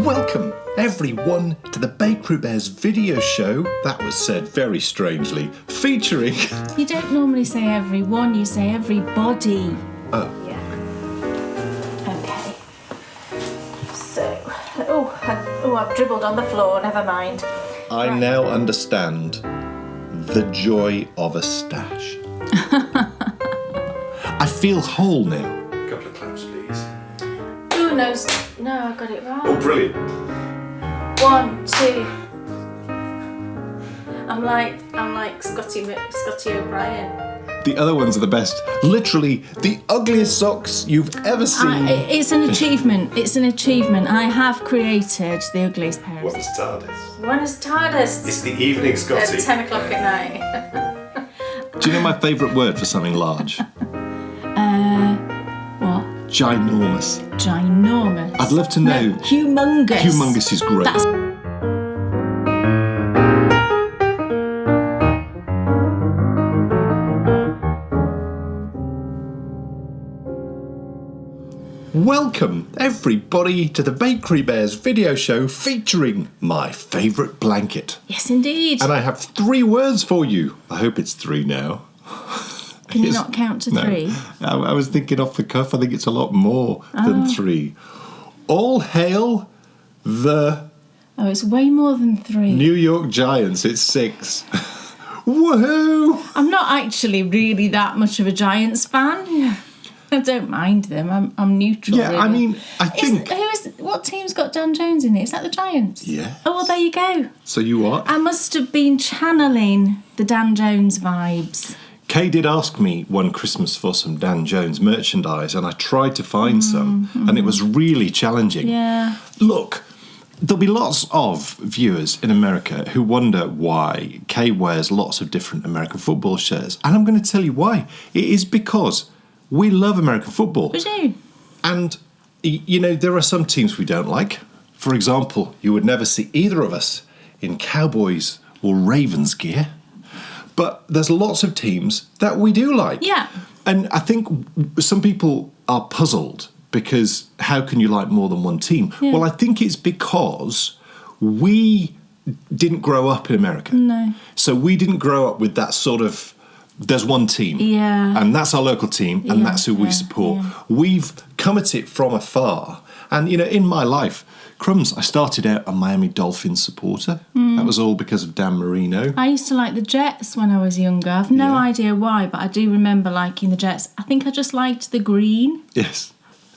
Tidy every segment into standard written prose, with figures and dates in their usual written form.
Welcome, everyone, to the Bakery Bears video show, that was said very strangely, featuring... You don't normally say everyone, you say everybody. Oh. Yeah. Okay. So, I've dribbled on the floor, never mind. I now understand the joy of a stash. I feel whole now. A couple of claps, please. Who knows? No, I got it wrong. Oh, brilliant. 1, 2. I'm like Scotty O'Brien. The other ones are the best. Literally, the ugliest socks you've ever seen. It's an achievement. It's an achievement. I have created the ugliest pair of Buenas tardes. Buenas tardes. It's the evening, Scotty. At 10 o'clock at night. Do you know my favourite word for something large? What? Ginormous. Ginormous. I'd love to know. No, humongous. Humongous is great. That's... Welcome, everybody, to the Bakery Bears video show featuring my favourite blanket. Yes, indeed. And I have 3 words for you. I hope it's 3 now. Can you not count to 3? I was thinking off the cuff. I think it's a lot more than 3. All hail the... Oh, it's way more than 3. New York Giants. It's 6. Woohoo! I'm not actually really that much of a Giants fan. I don't mind them. I'm neutral. Yeah, really. I mean, I think... What team's got Dan Jones in it? Is that the Giants? Yeah. Oh, well, there you go. So you what? I must have been channeling the Dan Jones vibes. Kay did ask me one Christmas for some Dan Jones merchandise, and I tried to find some, and it was really challenging. Yeah. Look, there'll be lots of viewers in America who wonder why Kay wears lots of different American football shirts, and I'm going to tell you why. It is because we love American football. We do. And, you know, there are some teams we don't like. For example, you would never see either of us in Cowboys or Ravens gear. But there's lots of teams that we do like. Yeah. And I think some people are puzzled because how can you like more than one team? Yeah. Well, I think it's because we didn't grow up in America. No. So we didn't grow up with that sort of... There's one team, Yeah. and that's our local team, and Yeah, that's who we yeah, support. yeah. We've come at it from afar. And, you know, in my life, crumbs, I started out a Miami Dolphins supporter. That was all because of Dan Marino. I used to like the Jets when I was younger. I've no idea why, but I do remember liking the Jets. I think I just liked the green. Yes.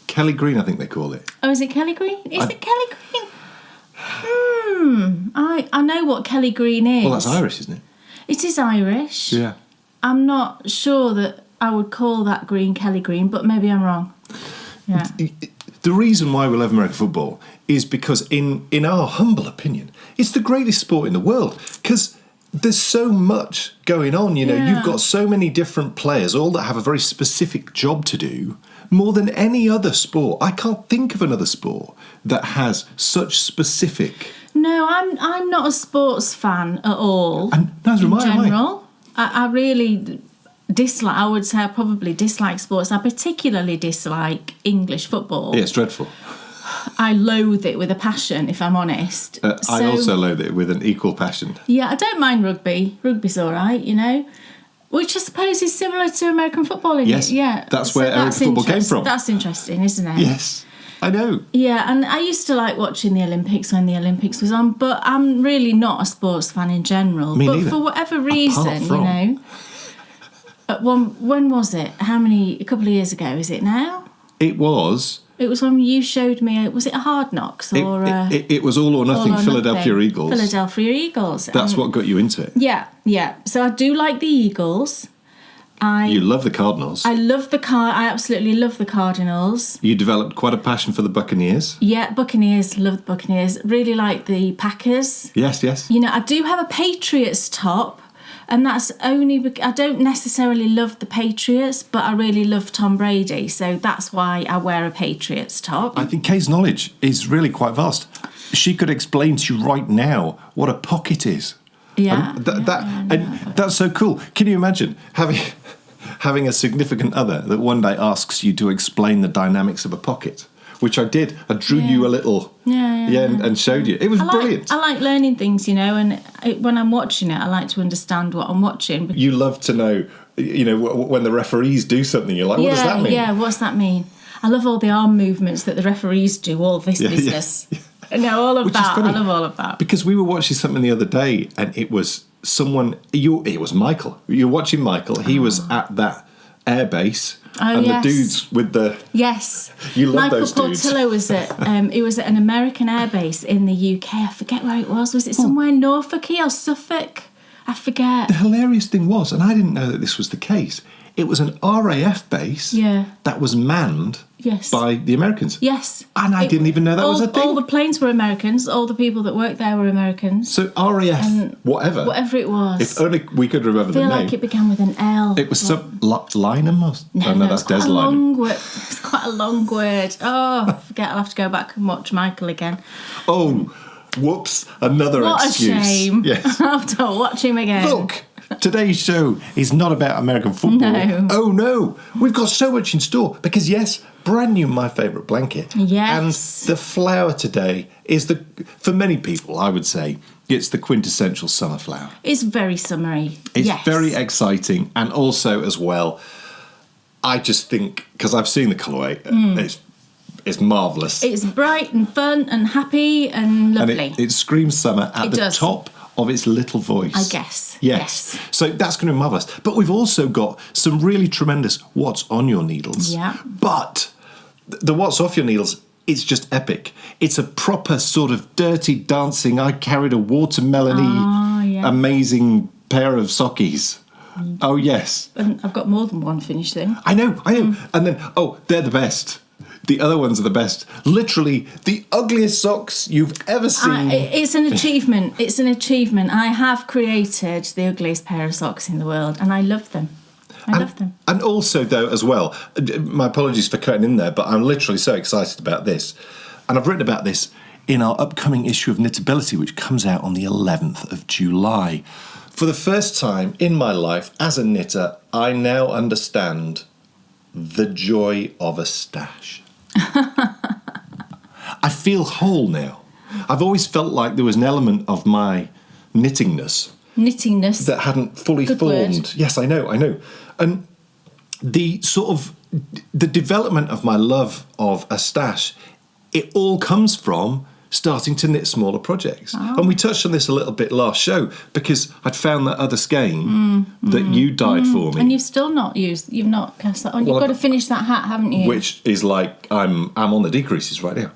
Kelly Green, I think they call it. Oh, is it Kelly Green? Is it Kelly Green? I know what Kelly Green is. Well, that's Irish, isn't it? It is Irish. Yeah. I'm not sure that I would call that green Kelly Green, but maybe I'm wrong. Yeah. The reason why we love American football is because, in our humble opinion, it's the greatest sport in the world because there's so much going on. You know, you've got so many different players, all that have a very specific job to do, more than any other sport. I can't think of another sport that has such specific... No, I'm not a sports fan at all. And neither am I, am I? In general, I really dislike. I would say I probably dislike sports. I particularly dislike English football. Yeah, it's dreadful. I loathe it with a passion, if I'm honest. I also loathe it with an equal passion. Yeah, I don't mind rugby. Rugby's all right, you know. Which I suppose is similar to American football, isn't Yes, it? Yeah. that's where American football came from. That's interesting, isn't it? Yes, I know. Yeah, and I used to like watching the Olympics when the Olympics was on, but I'm really not a sports fan in general. Me but neither. for whatever reason, from. you know. When was it? A couple of years ago, is it now? It was... It was when you showed me, was it a Hard Knocks or... It was All or Nothing, Philadelphia Eagles. Philadelphia Eagles. That's what got you into it. Yeah. So I do like the Eagles. You love the Cardinals. I absolutely love the Cardinals. You developed quite a passion for the Buccaneers. Yeah, Buccaneers, love the Buccaneers. Really like the Packers. Yes, yes. You know, I do have a Patriots top, and that's only because I don't necessarily love the Patriots, but I really love Tom Brady, so that's why I wear a Patriots top. I think Kay's knowledge is really quite vast. She could explain to you right now what a pocket is. Yeah. And that's so cool. Can you imagine having a significant other that one day asks you to explain the dynamics of a pocket? which I did. I drew you a little, and showed you. It was brilliant. I like learning things, and when I'm watching it, I like to understand what I'm watching. You love to know, when the referees do something, you're like, what does that mean? Yeah, what's that mean? I love all the arm movements that the referees do, all this business. Yeah. No, all of Which that. Is funny, I love all of that. Because we were watching something the other day, and it was it was Michael. You were watching Michael. He was at that air base. And the dudes with the... Yes. You love those dudes. Michael Portillo was at an American air base in the UK. I forget where it was. Was it somewhere in Norfolk or Suffolk? I forget. The hilarious thing was, and I didn't know that this was the case, it was an RAF base that was manned by the Americans. Yes. And I didn't even know that was a thing. All the planes were Americans. All the people that worked there were Americans. So RAF, whatever. Whatever it was. If only we could remember the name. I feel like it began with an L. It was some... Lynham? No, that's Des Lynham. It's quite a long word. Oh, I forget. I'll have to go back and watch Michael again. Oh, whoops. Another excuse. What a shame. Yes. I'll have to watch him again. Look. Today's show is not about American football. No. Oh, no. We've got so much in store because, yes, brand new My Favourite Blanket. Yes. And the flower today is for many people, I would say, it's the quintessential summer flower. It's very summery. It's very exciting. And also, as well, I just think, because I've seen the colourway, it's marvellous. It's bright and fun and happy and lovely. And it screams summer at the top of its little voice. I guess. Yes. So that's going to be marvellous. But we've also got some really tremendous What's on Your Needles. Yeah. But the What's off Your Needles, it's just epic. It's a proper sort of dirty dancing, I carried a watermelon-y, amazing pair of sockies. Oh, yes. And I've got more than one finished thing. I know. And then, they're the best. The other ones are the best. Literally, the ugliest socks you've ever seen. It's an achievement. It's an achievement. I have created the ugliest pair of socks in the world, and I love them. I love them. And also, though, as well, my apologies for cutting in there, but I'm literally so excited about this. And I've written about this in our upcoming issue of Knitability, which comes out on the 11th of July. For the first time in my life as a knitter, I now understand the joy of a stash. I feel whole now. I've always felt like there was an element of my knittingness that hadn't fully formed. Word. Yes, I know. And the development of my love of a stash, it all comes from starting to knit smaller projects. Oh. And we touched on this a little bit last show because I'd found that other skein that you dyed for me. And you've still not you've not cast that on. You've got to finish that hat, haven't you? Which is like, I'm on the decreases right now.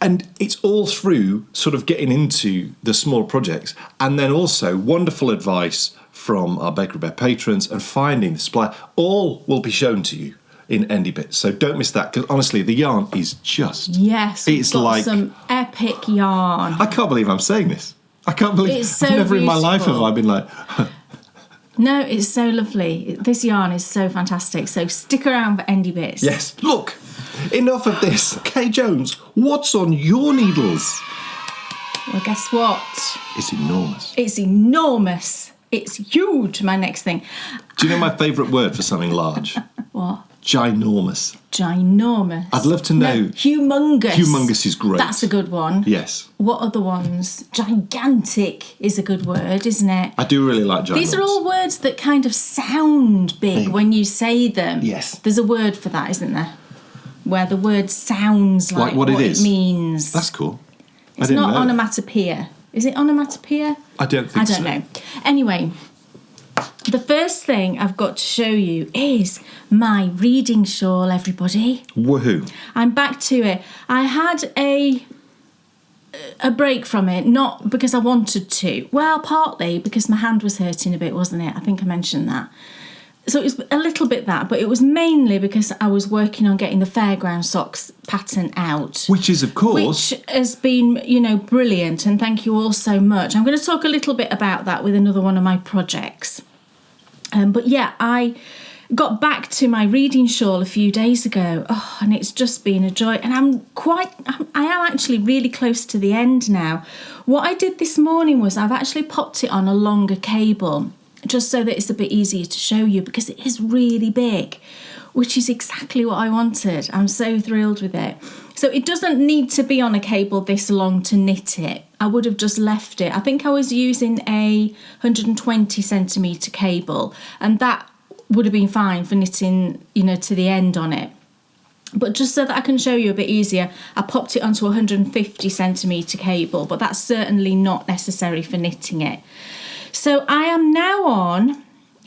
And it's all through sort of getting into the smaller projects and then also wonderful advice from our Bakery Bear patrons and finding the supply. All will be shown to you in Endy Bits, so don't miss that because honestly the yarn is just it's got like some epic yarn. I can't believe I'm saying this. I can't believe it's so never beautiful. In my life have I been like No, it's so lovely. This yarn is so fantastic, so stick around for Endy Bits. Yes, look, enough of this. Kay Jones, what's on your needles? Well, guess what? It's enormous. It's enormous. It's huge, my next thing. Do you know my favourite word for something large? What? Ginormous. Ginormous. I'd love to know. No, humongous. Humongous is great. That's a good one. Yes. What other ones? Gigantic is a good word, isn't it? I do really like ginormous. These are all words that kind of sound big when you say them. Yes. There's a word for that, isn't there? Where the word sounds like what it means. That's cool. It's not onomatopoeia. Is it onomatopoeia? I don't think so. I don't know. Anyway, the first thing I've got to show you is my reading shawl, everybody. Woohoo. I'm back to it. I had a break from it, not because I wanted to. Well, partly because my hand was hurting a bit, wasn't it? I think I mentioned that. So it was a little bit that, but it was mainly because I was working on getting the Fairground Socks pattern out. Which is, of course... Which has been, brilliant, and thank you all so much. I'm going to talk a little bit about that with another one of my projects. But yeah, I got back to my reading shawl a few days ago. Oh, and it's just been a joy. And I am actually really close to the end now. What I did this morning was I've actually popped it on a longer cable, just so that it's a bit easier to show you because it is really big. which is exactly what I wanted. I'm so thrilled with it. So it doesn't need to be on a cable this long to knit it. I would have just left it. I think I was using a 120 centimetre cable, and that would have been fine for knitting, to the end on it. But just so that I can show you a bit easier, I popped it onto a 150 centimetre cable, but that's certainly not necessary for knitting it. So I am now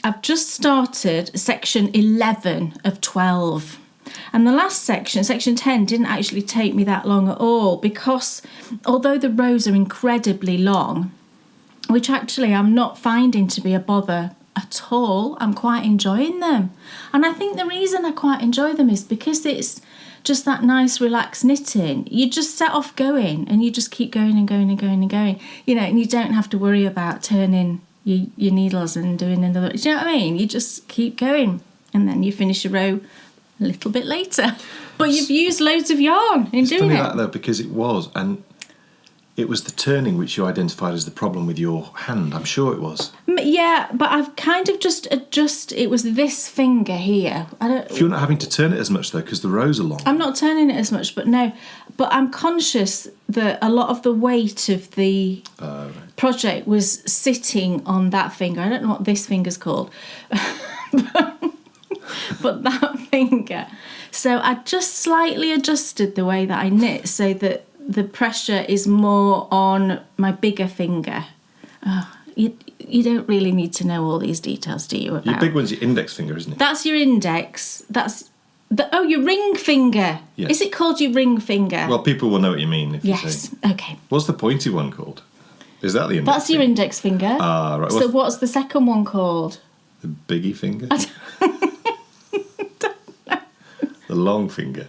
I've just started section 11 of 12. And the last section, section 10, didn't actually take me that long at all, because although the rows are incredibly long, which actually I'm not finding to be a bother at all, I'm quite enjoying them. And I think the reason I quite enjoy them is because it's just that nice relaxed knitting. You just set off going and you just keep going and going and going and going, and you don't have to worry about turning your needles and doing another. Do you know what I mean? You just keep going and then you finish a row a little bit later. But you've used loads of yarn in doing it. It's funny that though, because it was the turning which you identified as the problem with your hand. I'm sure it was. Yeah, but I've kind of just it was this finger here. If you're not having to turn it as much though, because the rows are long. I'm not turning it as much, but I'm conscious that a lot of the weight of the project was sitting on that finger. I don't know what this finger's called, but that finger. So I just slightly adjusted the way that I knit so that the pressure is more on my bigger finger. You don't really need to know all these details, do you? Your big one's your index finger, isn't it? That's your index. That's your ring finger. Yes. Is it called your ring finger? Well, people will know what you mean if you say. Yes. Okay. What's the pointy one called? Is that the index? That's your index finger. Ah, right. So what's the second one called? The biggie finger. The long finger.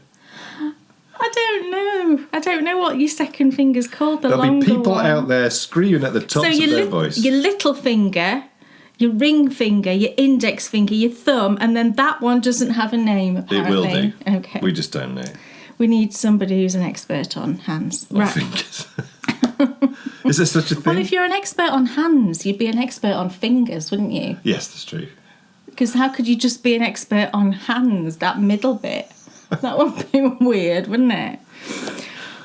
I don't know what your second finger's called. The There'll longer be people one. out there screaming at the tops of their voice. Your little finger, your ring finger, your index finger, your thumb, and then that one doesn't have a name, apparently. It will do. Okay. We just don't know. We need somebody who's an expert on hands. Or fingers. Is there such a thing? Well, if you're an expert on hands, you'd be an expert on fingers, wouldn't you? Yes, that's true. Because how could you just be an expert on hands, that middle bit? That would be weird, wouldn't it?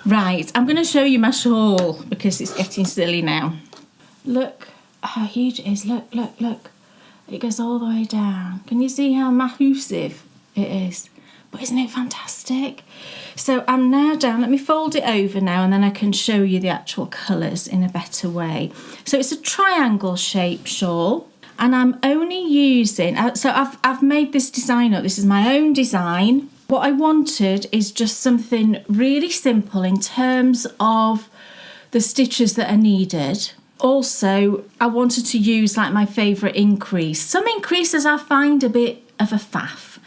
Right, I'm going to show you my shawl because it's getting silly now. Look how huge it is. Look. It goes all the way down. Can you see how massive it is? But isn't it fantastic? So I'm now down. Let me fold it over now and then I can show you the actual colours in a better way. So it's a triangle shape shawl. And I'm only using... So I've made this design up. This is my own design. What I wanted is just something really simple in terms of the stitches that are needed. Also, I wanted to use like my favourite increase. Some increases I find a bit of a faff.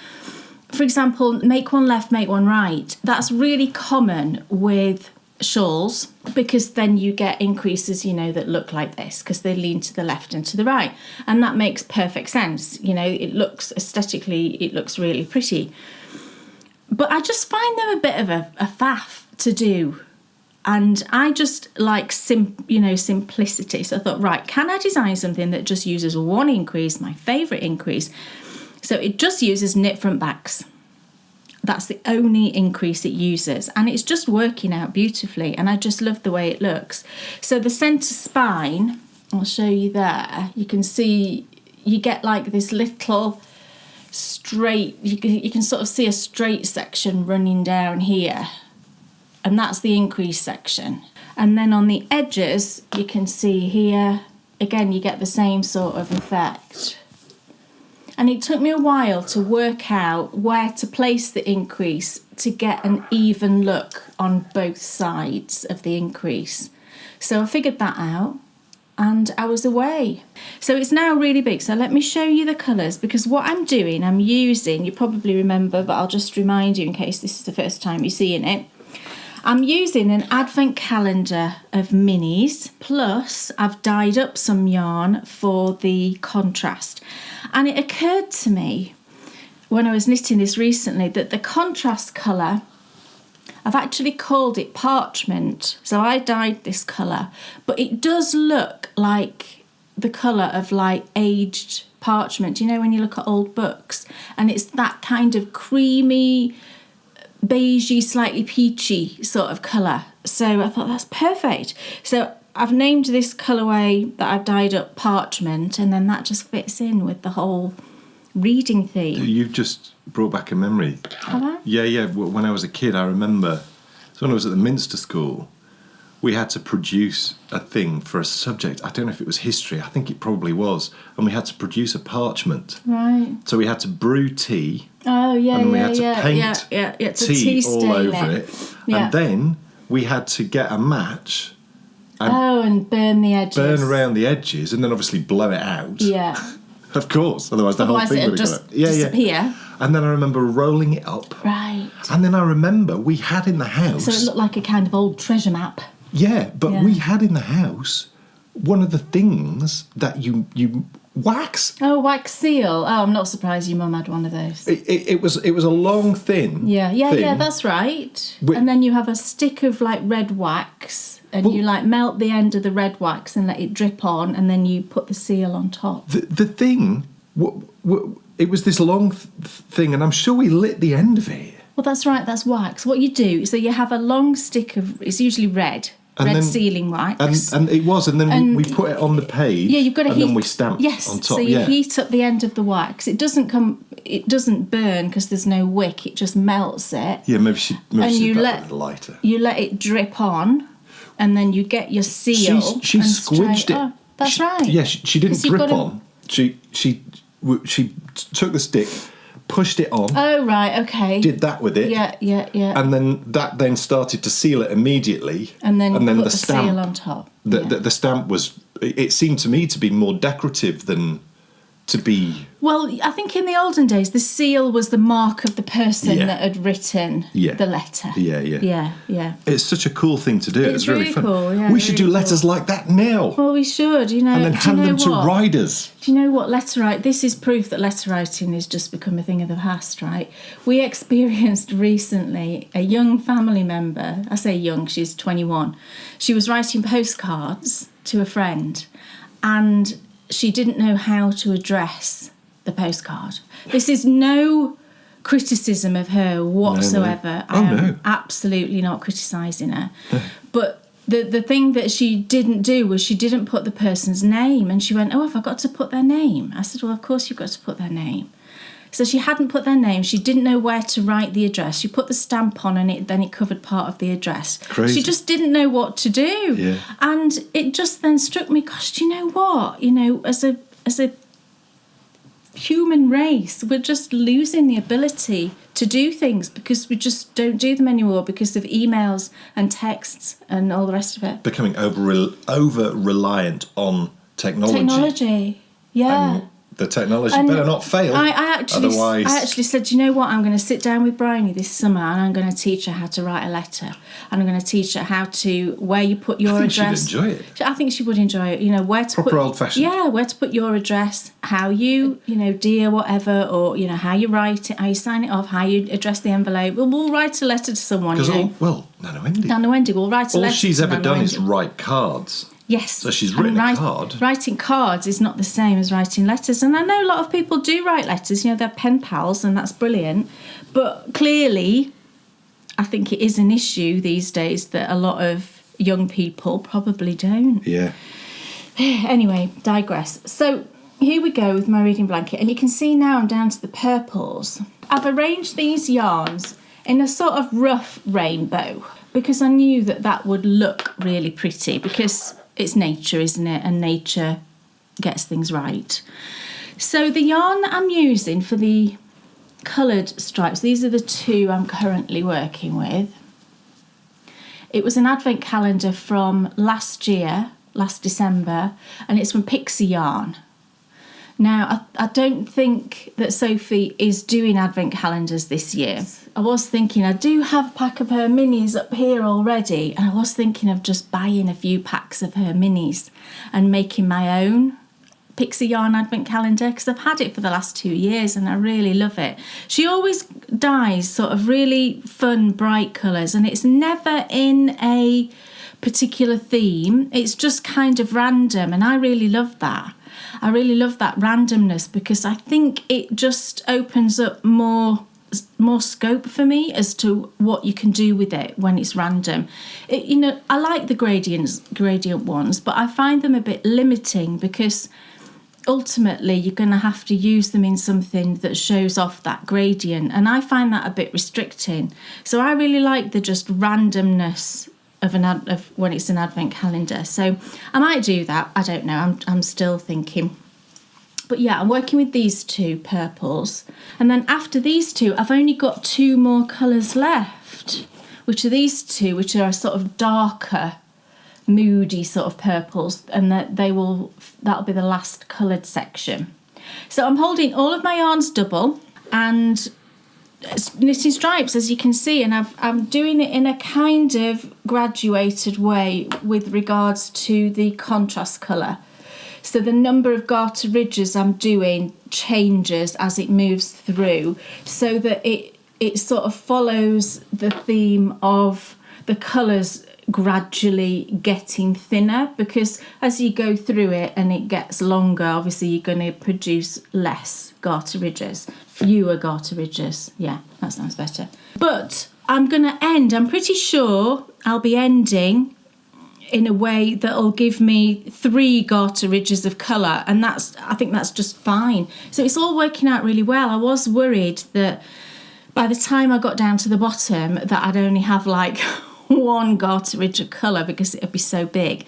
For example, make one left, make one right. That's really common with shawls because then you get increases, that look like this because they lean to the left and to the right. And that makes perfect sense. It looks aesthetically, it looks really pretty. But I just find them a bit of a faff to do. And I just like simplicity. So I thought, right, can I design something that just uses one increase, my favourite increase? So it just uses knit front backs. That's the only increase it uses. And it's just working out beautifully. And I just love the way it looks. So the centre spine, I'll show you there. You can see you get like this little straight, you can sort of see a straight section running down here. And that's the increase section. And then on the edges, you can see here, again, you get the same sort of effect. And it took me a while to work out where to place the increase to get an even look on both sides of the increase. So I figured that out and I was away. So it's now really big. So let me show you the colours because what I'm doing, I'm using, you probably remember, but I'll just remind you in case this is the first time you're seeing it. I'm using an advent calendar of minis, plus I've dyed up some yarn for the contrast. And it occurred to me when I was knitting this recently that the contrast colour, I've actually called it parchment. So I dyed this colour, but it does look like the colour of like aged parchment. You know, when you look at old books, and it's that kind of creamy, beigey, slightly peachy sort of colour. So I thought that's perfect. So I've named this colourway that I've dyed up parchment, and then that just fits in with the whole reading theme. You've just brought back a memory. Have I? Yeah. When I was a kid, I remember. So when I was at the Minster School, we had to produce a thing for a subject. I don't know if it was history. I think it probably was. And we had to produce a parchment. Right. So we had to brew tea. Oh, yeah, and we had to paint tea all over it. Yeah. And then we had to get a match. And burn the edges. Burn around the edges and then obviously blow it out. Yeah. Of course. Otherwise the whole thing it'll would have just disappear. And then I remember rolling it up. Right. And then I remember we had in the house... So it looked like a kind of old treasure map. Yeah, but we had in the house one of the things that you wax. Oh, wax seal. Oh, I'm not surprised your mum had one of those. It was a long, thin Yeah, that's right. And then you have a stick of like red wax, and you like melt the end of the red wax and let it drip on, and then you put the seal on top. The thing, it was this long thing, and I'm sure we lit the end of it. Well, that's right, that's wax. What you do, so you have a long stick of, it's usually red sealing wax. And it was, and then we put it on the page. Yeah, you've got to heat. And then we stamped on top. So you heat up the end of the wax. It doesn't burn because there's no wick. It just melts it. Yeah, maybe she let a lighter. You let it drip on, and then you get your seal. She squidged it. Oh, that's right. Yeah, she didn't drip on. She took the stick, pushed it on. Oh, right, okay. Did that with it. Yeah. And then that started to seal it immediately. And then put the stamp, seal on top. The stamp was, it seemed to me to be more decorative than to be... Well, I think in the olden days, the seal was the mark of the person that had written the letter. Yeah. It's such a cool thing to do. It's really fun. Cool, yeah. We should do letters like that now. Well, we should, And then hand them to riders. Do you know what? This is proof that letter writing has just become a thing of the past, right? We experienced recently a young family member, I say young, she's 21. She was writing postcards to a friend, and she didn't know how to address the postcard. This is no criticism of her whatsoever. No. I'm absolutely not criticising her. But the thing that she didn't do was she didn't put the person's name. And she went, oh, have I got to put their name? I said, well, of course you've got to put their name. So she hadn't put their name. She didn't know where to write the address. She put the stamp on, and then it covered part of the address. Crazy. She just didn't know what to do. Yeah. And it just then struck me, gosh, do you know what? You know, as a human race, we're just losing the ability to do things because we just don't do them anymore because of emails and texts and all the rest of it. Becoming over reliant on technology. Yeah. The technology better not fail. I actually said, you know what? I'm going to sit down with Bryony this summer, and I'm going to teach her how to write a letter, and I'm going to teach her where you put your address. She'd enjoy it. I think she would enjoy it. You know, where to proper old-fashioned. Yeah, where to put your address, how you dear whatever, or how you write it, how you sign it off, how you address the envelope. We'll write a letter to someone. Nano Endy will write a letter. All she's ever done is Endy. write cards. Yes. So she's written a card. Writing cards is not the same as writing letters. And I know a lot of people do write letters. They're pen pals, and that's brilliant. But clearly, I think it is an issue these days that a lot of young people probably don't. Yeah. Anyway, digress. So here we go with my reading blanket. And you can see now I'm down to the purples. I've arranged these yarns in a sort of rough rainbow because I knew that would look really pretty because it's nature, isn't it? And nature gets things right. So the yarn that I'm using for the coloured stripes, these are the two I'm currently working with. It was an advent calendar from last December, and it's from Pixie Yarn. Now, I don't think that Sophie is doing advent calendars this year. I was thinking, I do have a pack of her minis up here already, and I was thinking of just buying a few packs of her minis and making my own Pixie Yarn advent calendar, because I've had it for the last 2 years and I really love it. She always dyes sort of really fun, bright colours, and it's never in a particular theme. It's just kind of random, and I really love that. I really love that randomness because I think it just opens up more scope for me as to what you can do with it when it's random. I like the gradient ones, but I find them a bit limiting because ultimately you're going to have to use them in something that shows off that gradient, and I find that a bit restricting. So I really like the just randomness of when it's an advent calendar. So I might do that. I don't know. I'm still thinking. But yeah, I'm working with these 2 purples. And then after these 2, I've only got 2 more colours left, which are these 2, which are a sort of darker, moody sort of purples. And that'll be the last coloured section. So I'm holding all of my yarns double and knitting stripes, as you can see. And I'm doing it in a kind of graduated way with regards to the contrast colour. So the number of garter ridges I'm doing changes as it moves through, so that it sort of follows the theme of the colours gradually getting thinner, because as you go through it and it gets longer, obviously you're going to produce less garter ridges, fewer garter ridges. Yeah, that sounds better. But I'm pretty sure I'll be ending in a way that'll give me 3 garter ridges of colour, and I think that's just fine. So it's all working out really well. I was worried that by the time I got down to the bottom that I'd only have like 1 garter ridge of colour because it'd be so big.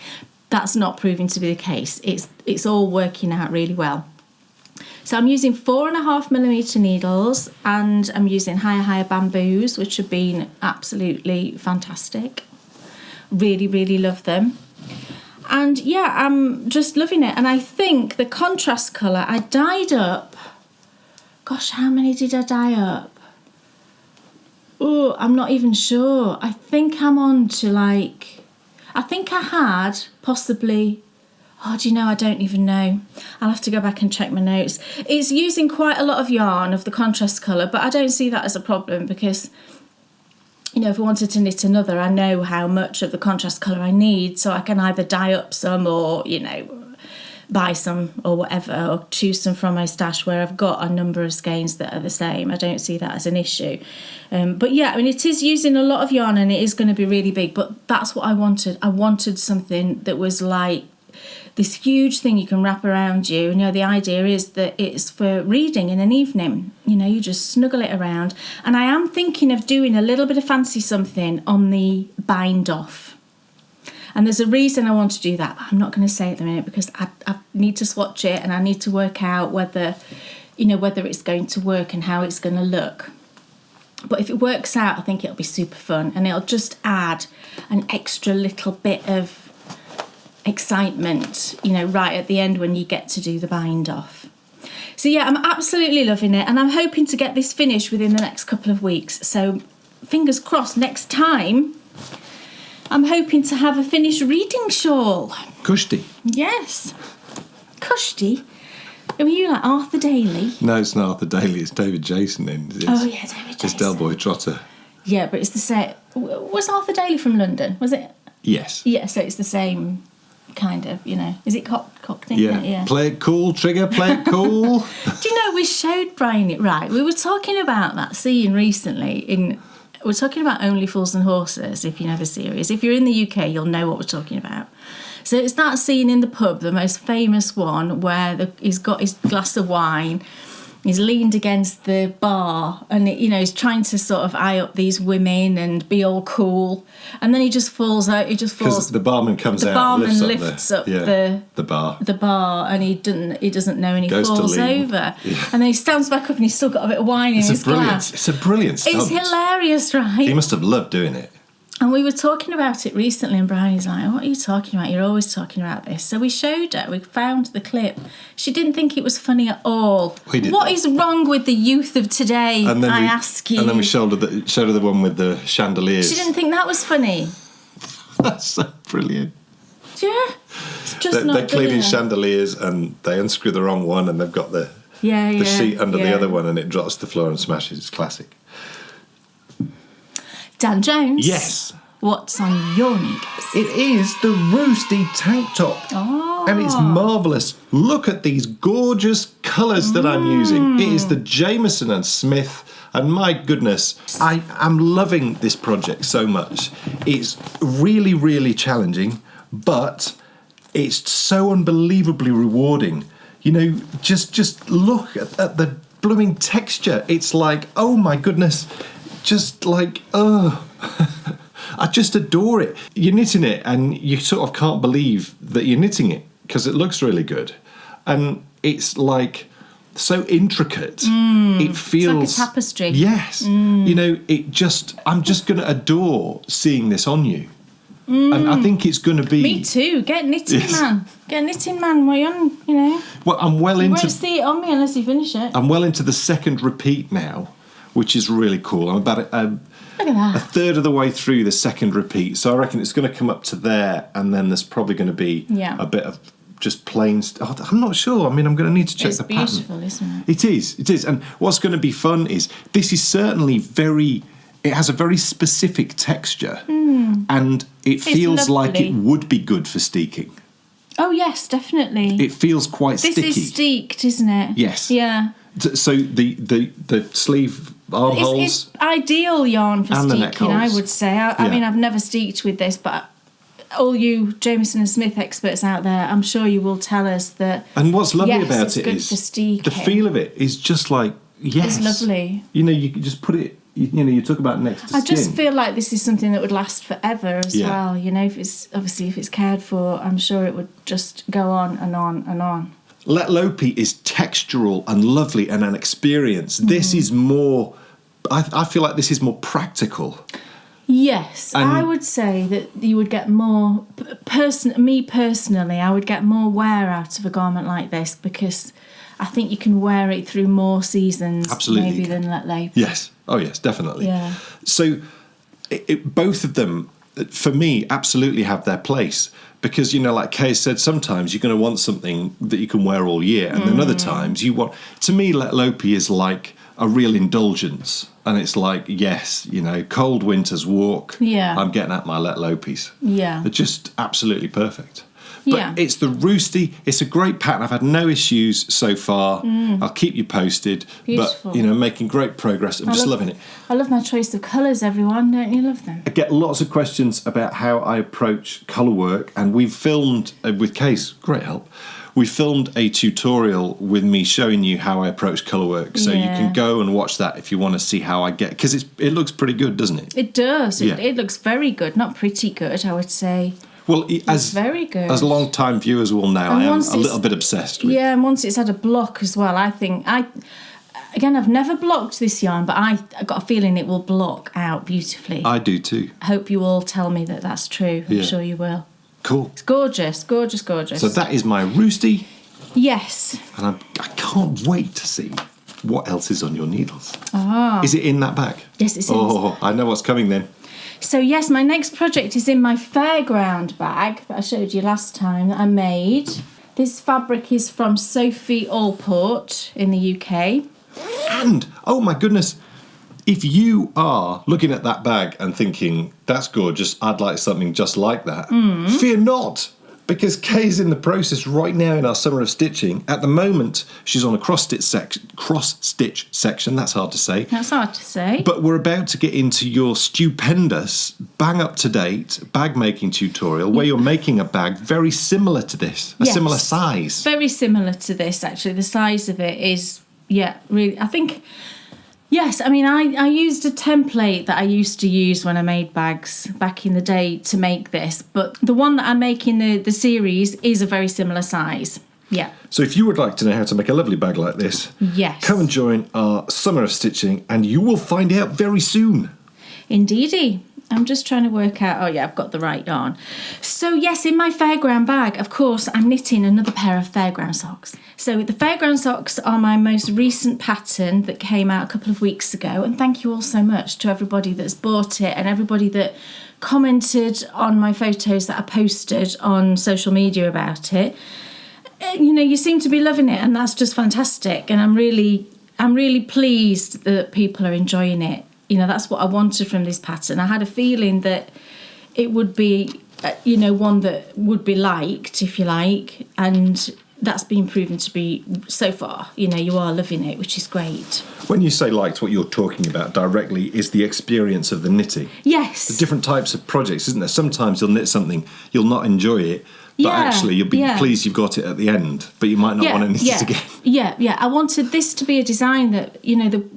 That's not proving to be the case. It's all working out really well. So I'm using 4.5mm needles, and I'm using higher bamboos, which have been absolutely fantastic. Really, really love them. And yeah, I'm just loving it. And I think the contrast colour, I dyed up, gosh, how many did I dye up? Oh, I'm not even sure. I think I'm on to I think I had possibly, I don't even know. I'll have to go back and check my notes. It's using quite a lot of yarn of the contrast colour, but I don't see that as a problem because, if I wanted to knit another, I know how much of the contrast colour I need, so I can either dye up some or, buy some or whatever, or choose some from my stash where I've got a number of skeins that are the same. I don't see that as an issue. But yeah, it is using a lot of yarn and it is going to be really big, but that's what I wanted. I wanted something that was like this huge thing you can wrap around you. The idea is that it's for reading in an evening. You just snuggle it around. And I am thinking of doing a little bit of fancy something on the bind off. And there's a reason I want to do that, but I'm not going to say it at the minute because I need to swatch it and I need to work out whether it's going to work and how it's going to look. But if it works out, I think it'll be super fun and it'll just add an extra little bit of excitement, right at the end when you get to do the bind off. So yeah, I'm absolutely loving it and I'm hoping to get this finished within the next couple of weeks. So fingers crossed, next time I'm hoping to have a finished reading shawl. Kushti. Yes. Kushti? Are you like Arthur Daly? No, it's not Arthur Daly, it's David Jason. David Jason. It's Del Boy Trotter. Yeah, but it's the same. Was Arthur Daly from London? Was it? Yes. Yeah, so it's the same kind of, Is it Cockney? Yeah. Play it cool, Trigger, play it cool. Do you know, we showed Brian it right. We were talking about that scene recently we're talking about Only Fools and Horses, if you know the series. If you're in the UK, you'll know what we're talking about. So it's that scene in the pub, the most famous one, where he's got his glass of wine, he's leaned against the bar, and he's trying to sort of eye up these women and be all cool, and then he just falls out. Because the barman comes out. The barman lifts up the bar, and he doesn't know, and he falls over, and then he stands back up, and he's still got a bit of wine in his glass. It's a brilliant stunt. It's hilarious, right? He must have loved doing it. And we were talking about it recently, and Brian's like, what are you talking about? You're always talking about this. So we showed her, we found the clip. She didn't think it was funny at all. What is wrong with the youth of today, I ask you? And then we showed her the one with the chandeliers. She didn't think that was funny. That's so brilliant. Yeah. It's just not they're cleaning chandeliers and they unscrew the wrong one and they've got the sheet under the other one and it drops to the floor and smashes. It's classic. Dan Jones. Yes. What's on your needles? It is the Roosty tank top. Oh. And it's marvellous. Look at these gorgeous colours that I'm using. It is the Jameson and Smith. And my goodness, I am loving this project so much. It's really, really challenging, but it's so unbelievably rewarding. You know, just look at the blooming texture. It's like, oh my goodness, just like, oh, I just adore it. You're knitting it and you sort of can't believe that you're knitting it because it looks really good. And it's like so intricate. It feels it's like a tapestry. Yes. You know, I'm just going to adore seeing this on you. And I think it's going to be... Me too. Get knitting, man. Get knitting, man. While you're on, you know. Well, I'm well You into... won't see it on me unless you finish it. I'm well into the second repeat now, which is really cool. I'm about Look at that. a third of the way through the second repeat, so I reckon it's going to come up to there, and then there's probably going to be a bit of just plain... I'm not sure. I mean, I'm going to need to check the pattern. It's beautiful, isn't it? It is. And what's going to be fun is this is certainly very... It has a very specific texture, and it feels like it would be good for steeking. Oh, yes, definitely. It feels quite sticky. This is steeked, isn't it? Yes. Yeah. So the sleeve armholes... It's ideal yarn for and the neck steeking, I holes. would say. I mean, I've never steeked with this, but all you Jameson and Smith experts out there, I'm sure you will tell us that... And what's lovely yes, about it's it good is for steeking. the feel of it is just like, yes. It's lovely. You know, you can just put it... You know, you talk about next to skin. I just feel like this is something that would last forever as well. You know, if it's cared for, I'm sure it would just go on and on and on. Let Lopi is textural and lovely and an experience. This is more... I feel like this is more practical. Yes, And I would say that you would get more... Me personally, I would get more wear out of a garment like this because I think you can wear it through more seasons Absolutely maybe you can. than Let Lopi. Yes. Oh, yes, definitely. Yeah. So both of them, for me, absolutely have their place. Because, you know, like Kay said, sometimes you're going to want something that you can wear all year. And then other times you want... To me, Let Lopi is like a real indulgence. And it's like, yes, you know, cold winter's walk. Yeah. I'm getting at my Let Lopis. Yeah. They're just absolutely perfect. But Yeah. it's the Roosty. It's a great pattern. I've had no issues so far. I'll keep you posted. Beautiful. But, you know, making great progress. I'm just loving it. I love my choice of colours, everyone. Don't you love them? I get lots of questions about how I approach colour work, and we've filmed, with Case, great help, we filmed a tutorial with me showing you how I approach colour work, so you can go and watch that if you want to see how I get, because it looks pretty good, doesn't it? It does. Yeah. It looks very good. Not pretty good, I would say. Well, as very good. as long-time viewers will know, I am once a little bit obsessed with. Yeah, and once it's had a block as well, I think again, I've never blocked this yarn, but I got a feeling it will block out beautifully. I do too. I hope you all tell me that that's true. I'm sure you will. Cool. It's gorgeous, gorgeous, gorgeous. So that is my Roosty, Yes. and I can't wait to see what else is on your needles. Ah. Is it in that bag? Yes, it's in this Oh, I know what's coming then. So yes, my next project is in my fairground bag that I showed you last time that I made. This fabric is from Sophie Allport in the UK. And, oh my goodness, if you are looking at that bag and thinking, that's gorgeous, I'd like something just like that, fear not, because Kay's in the process right now in our Summer of Stitching. At the moment, she's on a cross-stitch section, that's hard to say. That's hard to say. But we're about to get into your stupendous, bang-up-to-date bag-making tutorial where you're making a bag very similar to this, a similar size. Very similar to this, actually. The size of it is, really, I think... Yes, I mean, I used a template that I used to use when I made bags back in the day to make this, but the one that I make in the series is a very similar size. Yeah. So if you would like to know how to make a lovely bag like this, Yes. come and join our Summer of Stitching and you will find out very soon. Indeedy. I'm just trying to work out... Oh, yeah, I've got the right yarn. So, yes, in my fairground bag, of course, I'm knitting another pair of fairground socks. So the fairground socks are my most recent pattern that came out a couple of weeks ago. And thank you all so much to everybody that's bought it and everybody that commented on my photos that I posted on social media about it. You know, you seem to be loving it, and that's just fantastic. And I'm really pleased that people are enjoying it. You know, that's what I wanted from this pattern. I had a feeling that it would be one that would be liked, if you like, and that's been proven to be, so far, you are loving it, which is great. When you say liked, what you're talking about directly is the experience of the knitting. Yes. The different types of projects, isn't there? Sometimes you'll knit something, you'll not enjoy it, but actually you'll be pleased you've got it at the end, but you might not want to knit it again. Yeah. I wanted this to be a design that,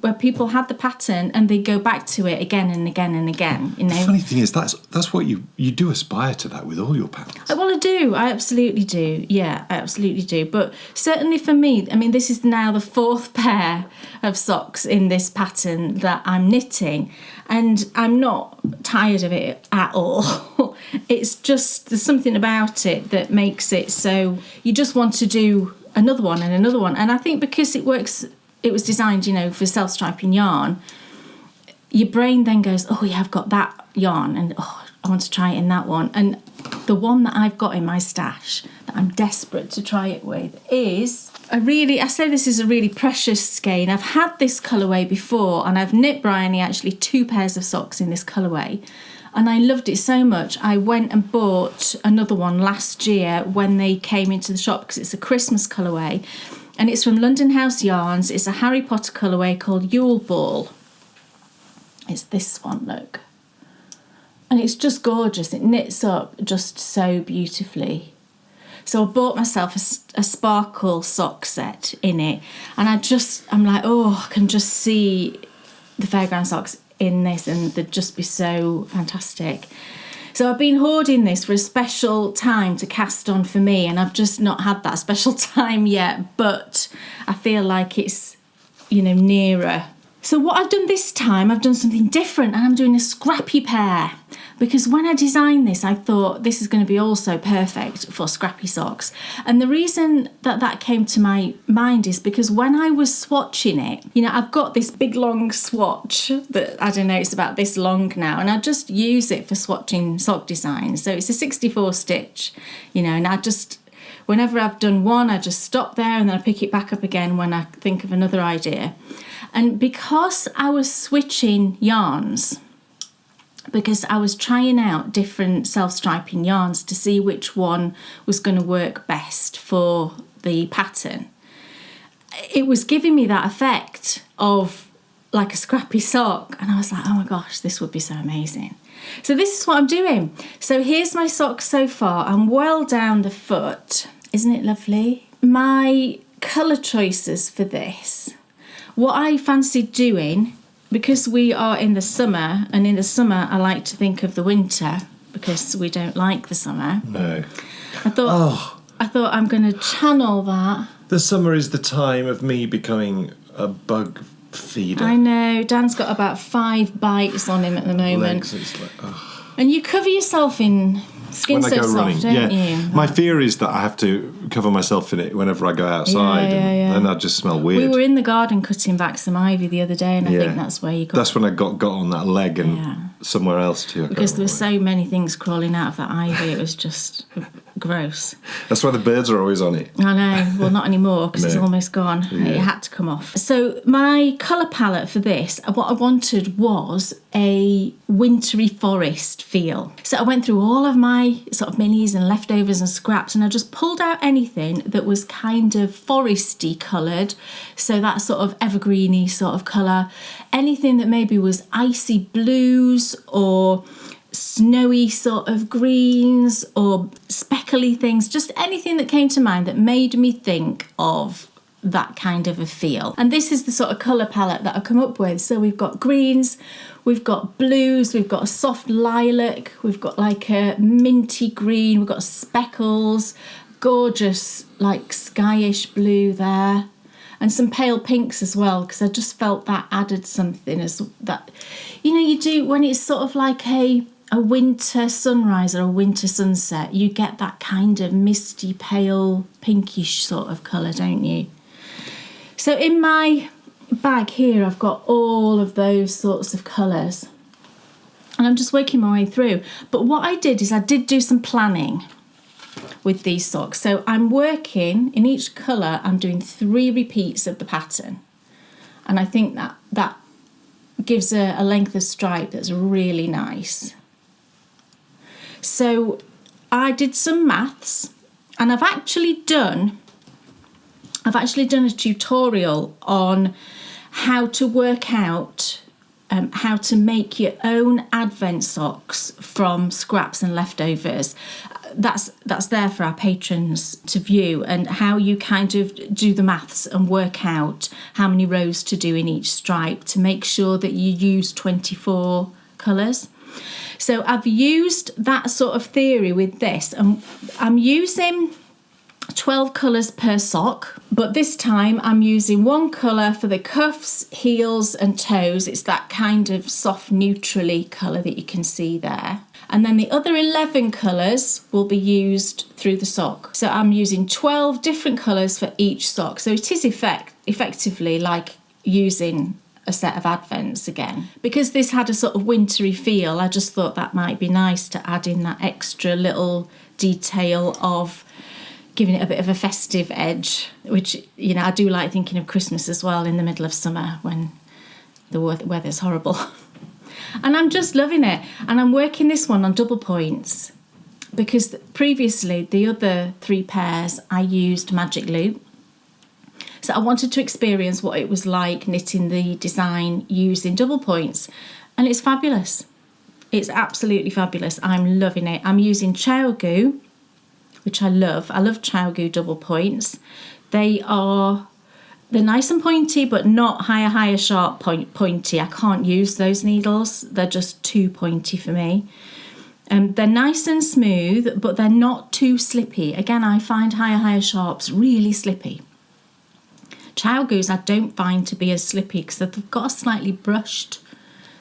where people had the pattern and they go back to it again and again and again. The funny thing is, that's what you do aspire to that with all your patterns. Well, I do. I absolutely do. Yeah, I absolutely do. But certainly for me, this is now the 4th pair of socks in this pattern that I'm knitting, and I'm not tired of it at all. It's just, there's something about it that makes it so you just want to do another one and another one. And I think because it was designed, for self-striping yarn, your brain then goes, oh yeah, I've got that yarn, and I want to try it in that one. And the one that I've got in my stash that I'm desperate to try it with is I say this is a really precious skein. I've had this colourway before, and I've knit Bryony actually 2 pairs of socks in this colourway, and I loved it so much I went and bought another one last year when they came into the shop, because it's a Christmas colourway, and it's from London House Yarns. It's a Harry Potter colourway called Yule Ball. It's this one, look. And it's just gorgeous. It knits up just so beautifully. So I bought myself a sparkle sock set in it. And I'm like, I can just see the fairground socks in this, and they'd just be so fantastic. So I've been hoarding this for a special time to cast on for me, and I've just not had that special time yet, but I feel like it's, nearer. So what I've done this time, I've done something different, and I'm doing a scrappy pair, because when I designed this, I thought this is going to be also perfect for scrappy socks. And the reason that came to my mind is because when I was swatching it, I've got this big long swatch that, I don't know, it's about this long now, and I just use it for swatching sock designs. So it's a 64 stitch, and I just, whenever I've done one, I just stop there and then I pick it back up again when I think of another idea. And because I was switching yarns, because I was trying out different self-striping yarns to see which one was going to work best for the pattern, it was giving me that effect of like a scrappy sock. And I was like, oh my gosh, this would be so amazing. So this is what I'm doing. So here's my sock so far. I'm well down the foot. Isn't it lovely? My colour choices for this, what I fancied doing, because we are in the summer, and in the summer I like to think of the winter because we don't like the summer. No. I thought I'm going to channel that. The summer is the time of me becoming a bug feeder. I know. Dan's got about 5 bites on him at the moment. Legs, it's like, and you cover yourself in skin when I go soft, running, don't you? My fear is that I have to cover myself in it whenever I go outside, and I just smell weird. We were in the garden cutting back some ivy the other day, and I think that's where you got. That's when I got on that leg and somewhere else too. Because there were so many things crawling out of that ivy, it was just gross. That's why the birds are always on it. I know. Well, not anymore because it's almost gone. Yeah. It had to come off. So my colour palette for this, what I wanted was a wintry forest feel. So I went through all of my sort of minis and leftovers and scraps, and I just pulled out anything that was kind of foresty coloured. So that sort of evergreeny sort of colour. Anything that maybe was icy blues or snowy sort of greens or speckly things, just anything that came to mind that made me think of that kind of a feel. And this is the sort of colour palette that I've come up with. So we've got greens, we've got blues, we've got a soft lilac, we've got like a minty green, we've got speckles, gorgeous like skyish blue there, and some pale pinks as well, because I just felt that added something as that, you do when it's sort of like a winter sunrise or a winter sunset, you get that kind of misty, pale, pinkish sort of colour, don't you? So in my bag here, I've got all of those sorts of colours. And I'm just working my way through. But what I did is I did do some planning with these socks. So I'm working, in each colour, I'm doing 3 repeats of the pattern. And I think that gives a length of stripe that's really nice. So I did some maths, and I've actually done a tutorial on how to work out how to make your own Advent socks from scraps and leftovers. That's there for our patrons to view, and how you kind of do the maths and work out how many rows to do in each stripe to make sure that you use 24 colours. So I've used that sort of theory with this, and I'm using 12 colours per sock, but this time I'm using one colour for the cuffs, heels and toes. It's that kind of soft neutrally colour that you can see there. And then the other 11 colours will be used through the sock. So I'm using 12 different colours for each sock. So it is effectively like using a set of Advents again. Because this had a sort of wintry feel, I just thought that might be nice to add in that extra little detail of giving it a bit of a festive edge, which, you know, I do like thinking of Christmas as well in the middle of summer when the weather's horrible. And I'm just loving it. And I'm working this one on double points because previously the other 3 pairs I used magic loop. So I wanted to experience what it was like knitting the design using double points. And it's fabulous. It's absolutely fabulous. I'm loving it. I'm using Chow-Goo, which I love. I love Chow-Goo double points. They're nice and pointy, but not higher, sharp pointy. I can't use those needles. They're just too pointy for me. They're nice and smooth, but they're not too slippy. Again, I find higher, sharps really slippy. Chow-Goos I don't find to be as slippy because they've got a slightly brushed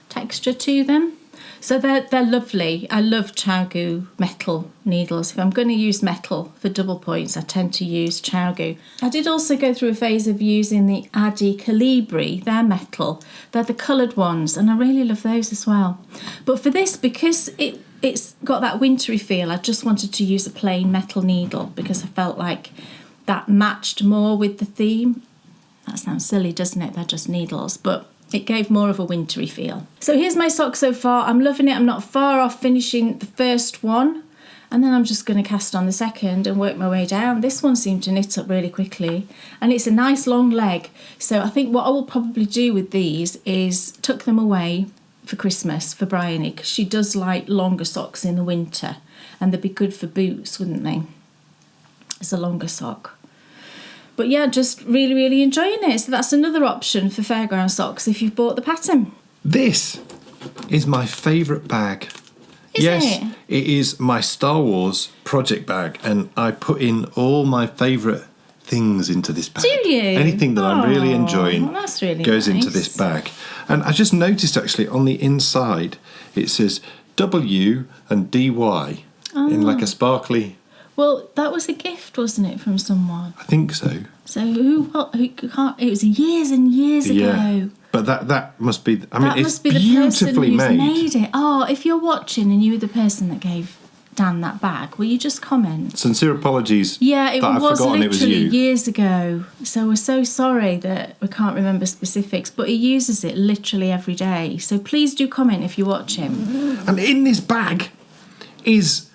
texture to them. So they're lovely. I love Chow-Goo metal needles. If I'm going to use metal for double points, I tend to use Chow-Goo. I did also go through a phase of using the Addy Calibri. They're metal. They're the coloured ones, and I really love those as well. But for this, because it's got that wintry feel, I just wanted to use a plain metal needle because I felt like that matched more with the theme. That sounds silly, doesn't it? They're just needles, but it gave more of a wintry feel. So here's my sock so far. I'm loving it. I'm not far off finishing the first one. And then I'm just going to cast on the second and work my way down. This one seemed to knit up really quickly. And it's a nice long leg. So I think what I will probably do with these is tuck them away for Christmas for Bryony, because she does like longer socks in the winter. And they'd be good for boots, wouldn't they? It's a longer sock. But yeah, just really, really enjoying it. So that's another option for fairground socks if you've bought the pattern. This is my favourite bag. Yes, it is my Star Wars project bag, and I put in all my favourite things into this bag. Do you? Anything that I'm really enjoying that's really goes nice. into this bag. And I just noticed actually on the inside it says W and DY in like a sparkly... Well, that was a gift, wasn't it, from someone? I think so. So who can't? It was years and years ago. But that must be... I mean, That it's must be the person beautifully who's made. made it. Oh, if you're watching and you were the person that gave Dan that bag, will you just comment? Sincere apologies. Yeah, it that was I've forgotten literally it was you. years ago. So we're so sorry that we can't remember specifics, but he uses it literally every day. So please do comment if you watch him. And in this bag is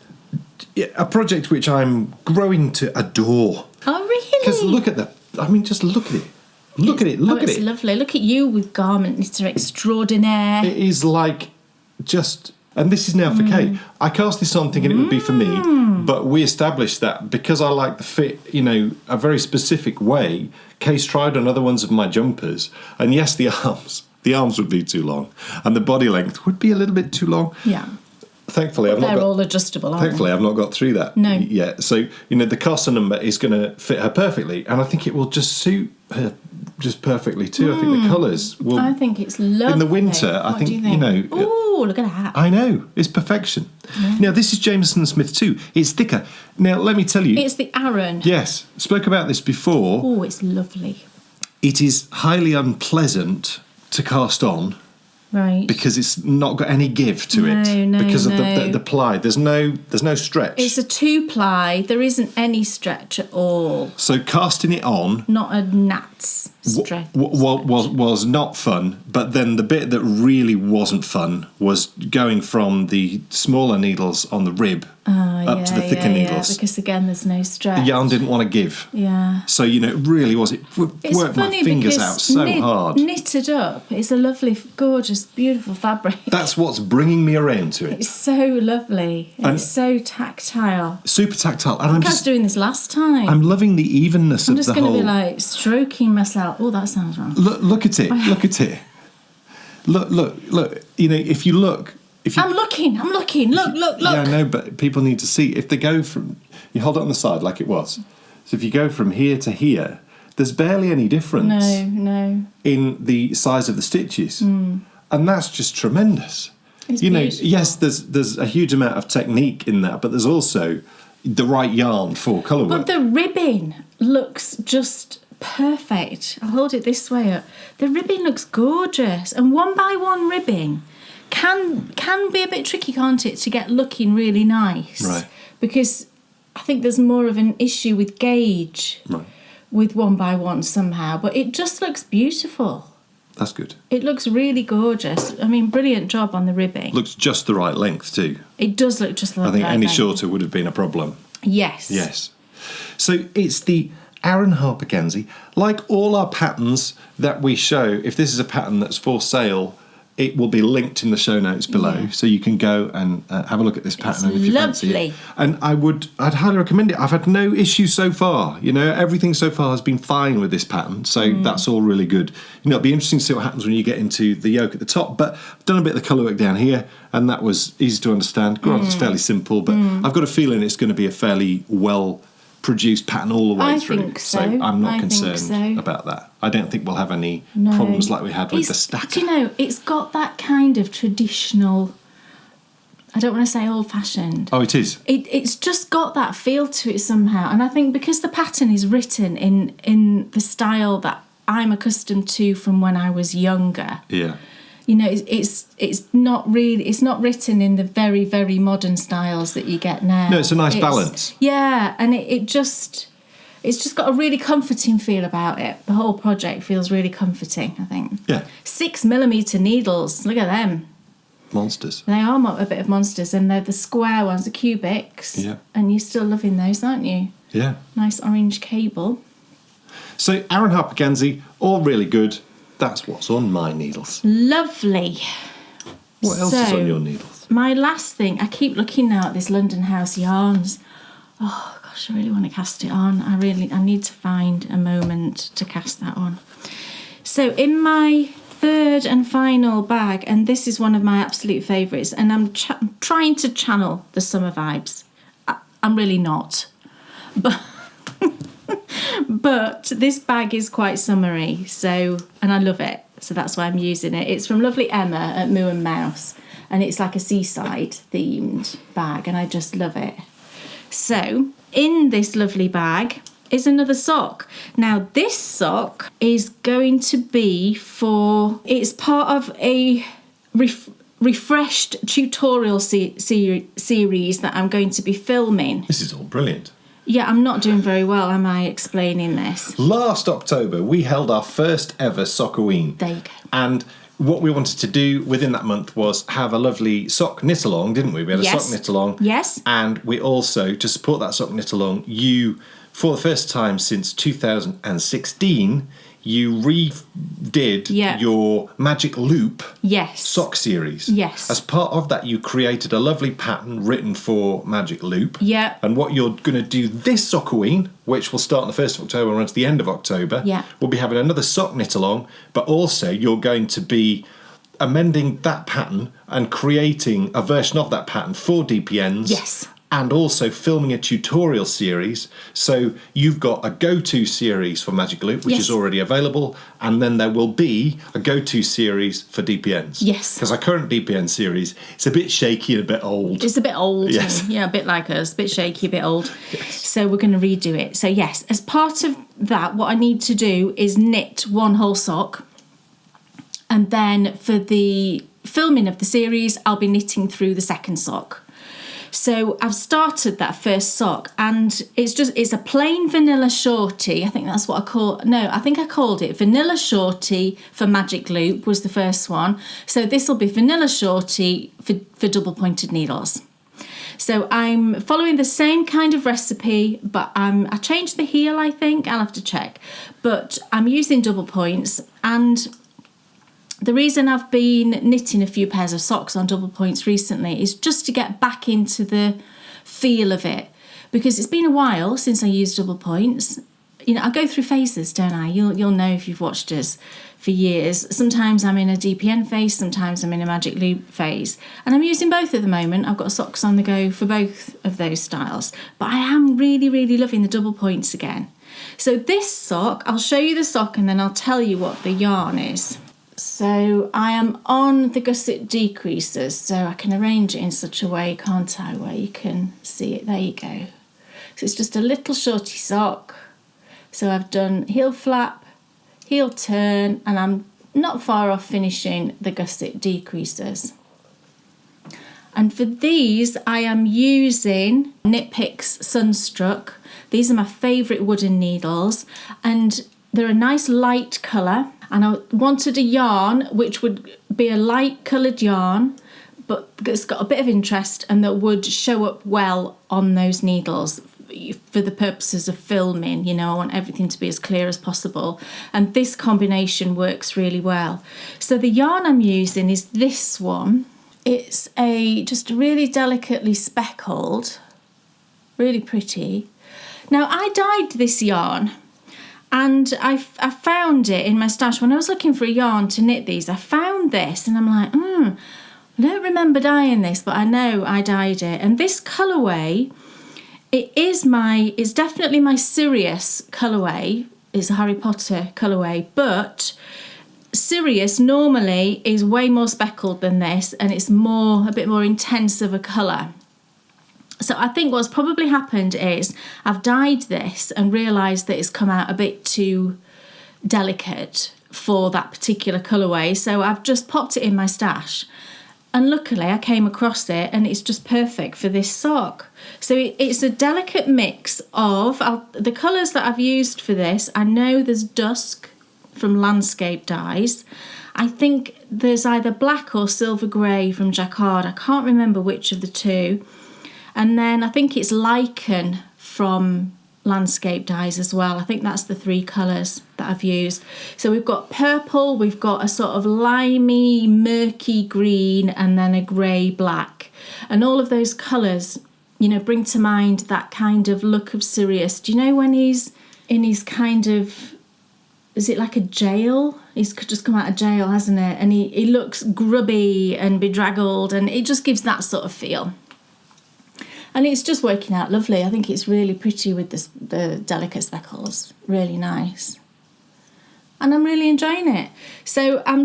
a project which I'm growing to adore. Oh, really? Because look at that. I mean, just look at it. Look at it. Look at it's it. lovely. Look at you with garment knitter extraordinaire. It is like just... And this is now for Kate. I cast this on thinking it would be for me, but we established that because I like the fit, you know, a very specific way, Kate's tried on other ones of my jumpers. And yes, the arms would be too long. And the body length would be a little bit too long. Yeah. Thankfully, They're all adjustable, aren't Thankfully, I've not got through that yet. So, you know, the caster number is going to fit her perfectly. And I think it will just suit her just perfectly too. I think the colours will... I think it's lovely. In the winter, I think, you know... Oh, look at that. I know. It's perfection. Yeah. Now, this is Jameson & Smith too. It's thicker. Now, let me tell you... It's the Aran. Yes. Spoke about this before. Oh, it's lovely. It is highly unpleasant to cast on. Right. Because it's not got any give to it. No, because of no. the ply. There's no stretch. It's a 2-ply. There isn't any stretch at all. So casting it on Not a gnat's stretch. was not fun, but then the bit that really wasn't fun was going from the smaller needles on the rib up to the thicker needles. Because again, there's no stretch. The yarn didn't want to give. Yeah. So, it really was. It It's worked my funny fingers because out so hard. knitted up, it's a lovely, gorgeous, beautiful fabric. That's what's bringing me around to it. It's so lovely. And It's so tactile. Super tactile. And I was doing this last time. I'm loving the evenness I'm of just the going whole. to be like stroking myself. Oh, that sounds wrong. Look at it. Look at it. Look. If you look. I'm looking. Look. Yeah, no, but people need to see. If they go from. You hold it on the side like it was. So if you go from here to here, there's barely any difference No. in the size of the stitches. And that's just tremendous. It's beautiful. Yes, there's a huge amount of technique in that, but there's also the right yarn for colour work. But the ribbing looks just perfect. I'll hold it this way up. The ribbing looks gorgeous. And 1x1 ribbing can be a bit tricky, can't it, to get looking really nice? Right. Because I think there's more of an issue with gauge with 1x1 somehow. But it just looks beautiful. That's good. It looks really gorgeous. I mean, brilliant job on the ribbing. Looks just the right length too. It does look just like I think that. any shorter would have been a problem. Yes. Yes. So it's the Aaron Harper Gansey. Like all our patterns that we show, if this is a pattern that's for sale, it will be linked in the show notes below, Yeah. so you can go and have a look at this pattern if you fancy lovely. it. And I'd highly recommend it. I've had no issues so far. Everything so far has been fine with this pattern, so that's all really good. It'll be interesting to see what happens when you get into the yoke at the top. But I've done a bit of the colour work down here, and that was easy to understand. Granted, it's fairly simple, but I've got a feeling it's going to be a fairly well-produced pattern all the way I through. think so. I'm not I think concerned so. about that. I don't think we'll have any No. problems like we had with the It's- stacker. Do you know, it's got that kind of traditional, I don't want to say old-fashioned. Oh, it is. It's just got that feel to it somehow. And I think because the pattern is written in the style that I'm accustomed to from when I was younger, Yeah. it's not written in the very, very modern styles that you get now. No, it's a nice balance. Yeah, and it's just got a really comforting feel about it. The whole project feels really comforting, I think. Yeah. 6mm needles, look at them. Monsters. They are a bit of monsters, and they're the square ones, the cubics. Yeah. And you're still loving those, aren't you? Yeah. Nice orange cable. So Aaron Harper Gansey, all really good. That's what's on my needles. Lovely. What else is on your needles? My last thing, I keep looking now at this London House yarns. Oh gosh, I really want to cast it on. I need to find a moment to cast that on. So in my third and final bag, and this is one of my absolute favourites, and I'm trying to channel the summer vibes. I'm really not, but this bag is quite summery, and I love it, so that's why I'm using it. It's from lovely Emma at Moo and Mouse, and it's like a seaside themed bag, and I just love it. So in this lovely bag is another sock. Now this sock is going to be it's part of a refreshed tutorial series that I'm going to be filming. This is all brilliant. Yeah, I'm not doing very well, am I, explaining this? Last October, we held our first ever Sockoween. There you go. And what we wanted to do within that month was have a lovely sock knit along, didn't we? We had a Yes. sock knit along. Yes. And we also, to support that sock knit along, for the first time since 2016, you redid your Magic Loop Yes. sock series. Yes. As part of that, you created a lovely pattern written for Magic Loop. Yeah. And what you're going to do this Sockoween, which will start on the 1st of October and run to the end of October, we'll be having another sock knit along, but also you're going to be amending that pattern and creating a version of that pattern for DPNs. Yes. And also filming a tutorial series. So you've got a go-to series for Magic Loop, which is already available, and then there will be a go-to series for DPNs. Yes. Because our current DPN series, it's a bit shaky and a bit old. It's a bit old. Yes. Yeah, a bit like us, a bit shaky, a bit old. Yes. So we're going to redo it. So yes, as part of that, what I need to do is knit one whole sock. And then for the filming of the series, I'll be knitting through the second sock. So I've started that first sock, and it's a plain vanilla shorty. I think that's what I called it vanilla shorty for magic loop was the first one. So this will be vanilla shorty for double pointed needles. So I'm following the same kind of recipe, but I changed the heel, I think. I'll have to check. But I'm using double points, and the reason I've been knitting a few pairs of socks on double points recently is just to get back into the feel of it, because it's been a while since I used double points. You know, I go through phases, don't I? You'll know if you've watched us for years. Sometimes I'm in a DPN phase, sometimes I'm in a magic loop phase, and I'm using both at the moment. I've got socks on the go for both of those styles, but I am really, really loving the double points again. So this sock, I'll show you the sock and then I'll tell you what the yarn is. So I am on the gusset decreases, so I can arrange it in such a way, can't I, where you can see it. There you go. So it's just a little shorty sock. So I've done heel flap, heel turn, and I'm not far off finishing the gusset decreases. And for these, I am using Knit Picks Sunstruck. These are my favourite wooden needles, and they're a nice light colour. And I wanted a yarn which would be a light coloured yarn, but it's got a bit of interest and that would show up well on those needles for the purposes of filming. You know, I want everything to be as clear as possible. And this combination works really well. So the yarn I'm using is this one. It's just really delicately speckled, really pretty. Now, I dyed this yarn. And I found it in my stash. When I was looking for a yarn to knit these, I found this and I'm like, I don't remember dyeing this, but I know I dyed it. And this colourway, it's definitely my Sirius colourway. It's a Harry Potter colourway, but Sirius normally is way more speckled than this, and it's a bit more intense of a colour. So I think what's probably happened is I've dyed this and realised that it's come out a bit too delicate for that particular colourway. So I've just popped it in my stash. And luckily I came across it and it's just perfect for this sock. So it's a delicate mix of the colours that I've used for this. I know there's Dusk from Landscape Dyes. I think there's either black or silver grey from Jacquard. I can't remember which of the two. And then I think it's Lichen from Landscape Dyes as well. I think that's the three colours that I've used. So we've got purple, we've got a sort of limey, murky green, and then a grey black. And all of those colours, you know, bring to mind that kind of look of Sirius. Do you know when he's in his kind of, is it like a jail? He's just come out of jail, hasn't it? And he looks grubby and bedraggled, and it just gives that sort of feel. And it's just working out lovely. I think it's really pretty with the delicate speckles. Really nice. And I'm really enjoying it. So I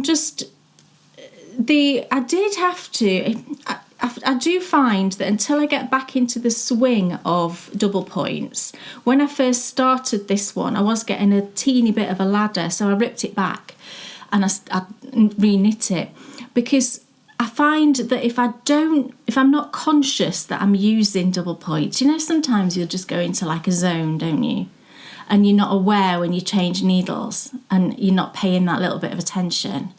do find that until I get back into the swing of double points, when I first started this one, I was getting a teeny bit of a ladder. So I ripped it back and I re-knit it, because I find that if I'm not conscious that I'm using double points, you know, sometimes you'll just go into like a zone, don't you? And you're not aware when you change needles and you're not paying that little bit of attention.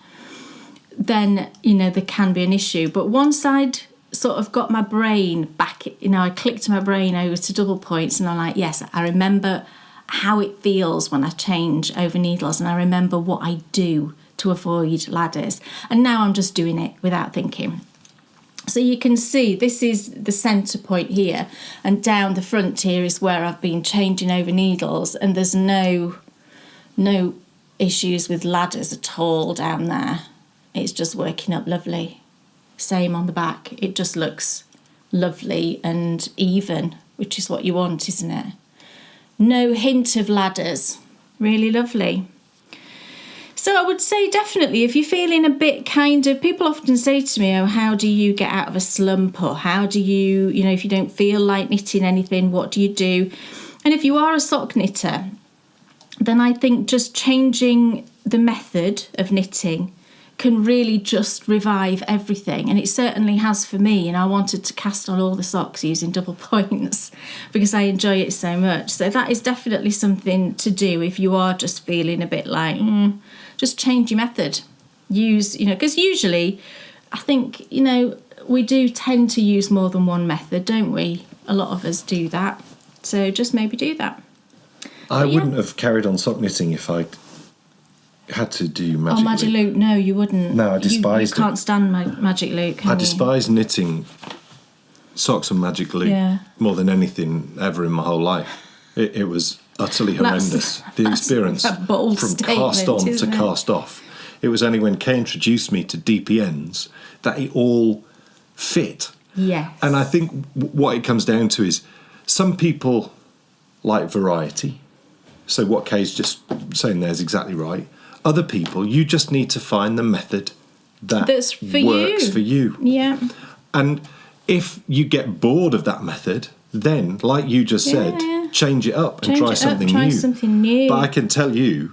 Then, you know, there can be an issue. But once I'd sort of got my brain back, you know, I clicked my brain over to double points and I'm like, yes, I remember how it feels when I change over needles, and I remember what I do to avoid ladders, and now I'm just doing it without thinking. So you can see this is the centre point here, and down the front here is where I've been changing over needles, and there's no issues with ladders at all down there. It's just working up lovely. Same on the back, it just looks lovely and even, which is what you want, isn't it? No hint of ladders, really lovely. So I would say definitely if you're feeling a bit kind of, people often say to me, oh, how do you get out of a slump, or how do you, you know, if you don't feel like knitting anything, what do you do? And if you are a sock knitter, then I think just changing the method of knitting can really just revive everything, and it certainly has for me. And I wanted to cast on all the socks using double points because I enjoy it so much. So that is definitely something to do if you are just feeling a bit like just change your method. Use, because usually I think we do tend to use more than one method, don't we? A lot of us do that, so just maybe do that. I wouldn't have carried on sock knitting if I had to do magic loop. No, you wouldn't. No, I despised it. You can't stand magic loop, I despise knitting socks and magic loop more than anything ever in my whole life. It was utterly horrendous. The experience from cast on to cast off. It was only when Kay introduced me to DPNs that it all fit. Yes. And I think what it comes down to is some people like variety. So what Kay's just saying there is exactly right. Other people, you just need to find the method that's for you. Yeah. And if you get bored of that method, then, like you just said, change it up and try something new. Try something new. But I can tell you,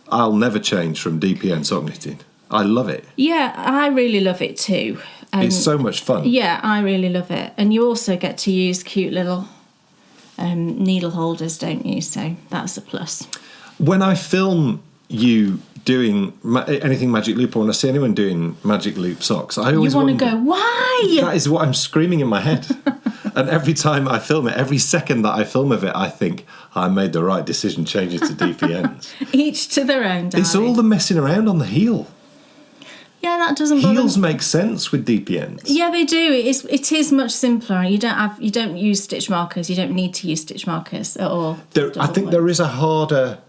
I'll never change from DPN sock knitting. I love it. Yeah, I really love it too. It's so much fun. Yeah, I really love it. And you also get to use cute little needle holders, don't you? So that's a plus. When I film you doing anything magic loop, or when I see anyone doing magic loop socks, I always want to wonder, go, why? That is what I'm screaming in my head. And every time I film it, every second that I film of it, I think I made the right decision changing to DPNs. Each to their own, darling. It's all the messing around on the heel. Yeah, that doesn't bother me. Heels make sense with DPNs. Yeah, they do. It is much simpler. You don't use stitch markers. You don't need to use stitch markers at all. I think there is a harder.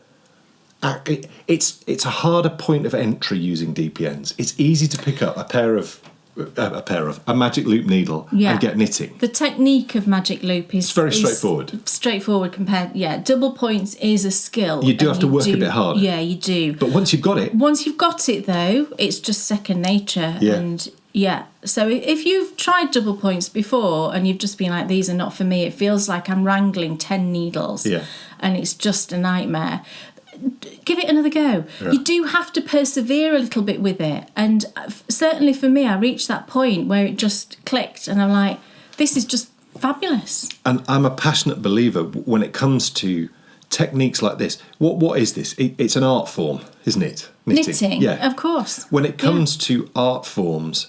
It's a harder point of entry using DPNs. It's easy to pick up a magic loop needle and get knitting. The technique of magic loop is very straightforward. Straightforward compared, double points is a skill. You do have to work a bit harder. Yeah, you do. But once you've got it, though, it's just second nature. Yeah. And so if you've tried double points before and you've just been like, these are not for me, it feels like I'm wrangling 10 needles. Yeah. And it's just a nightmare. Give it another go. Yeah. You do have to persevere a little bit with it, and certainly for me, I reached that point where it just clicked, and I'm like, this is just fabulous. And I'm a passionate believer when it comes to techniques like this. What is this? It's an art form, isn't it? Knitting, yeah, of course. When it comes to art forms,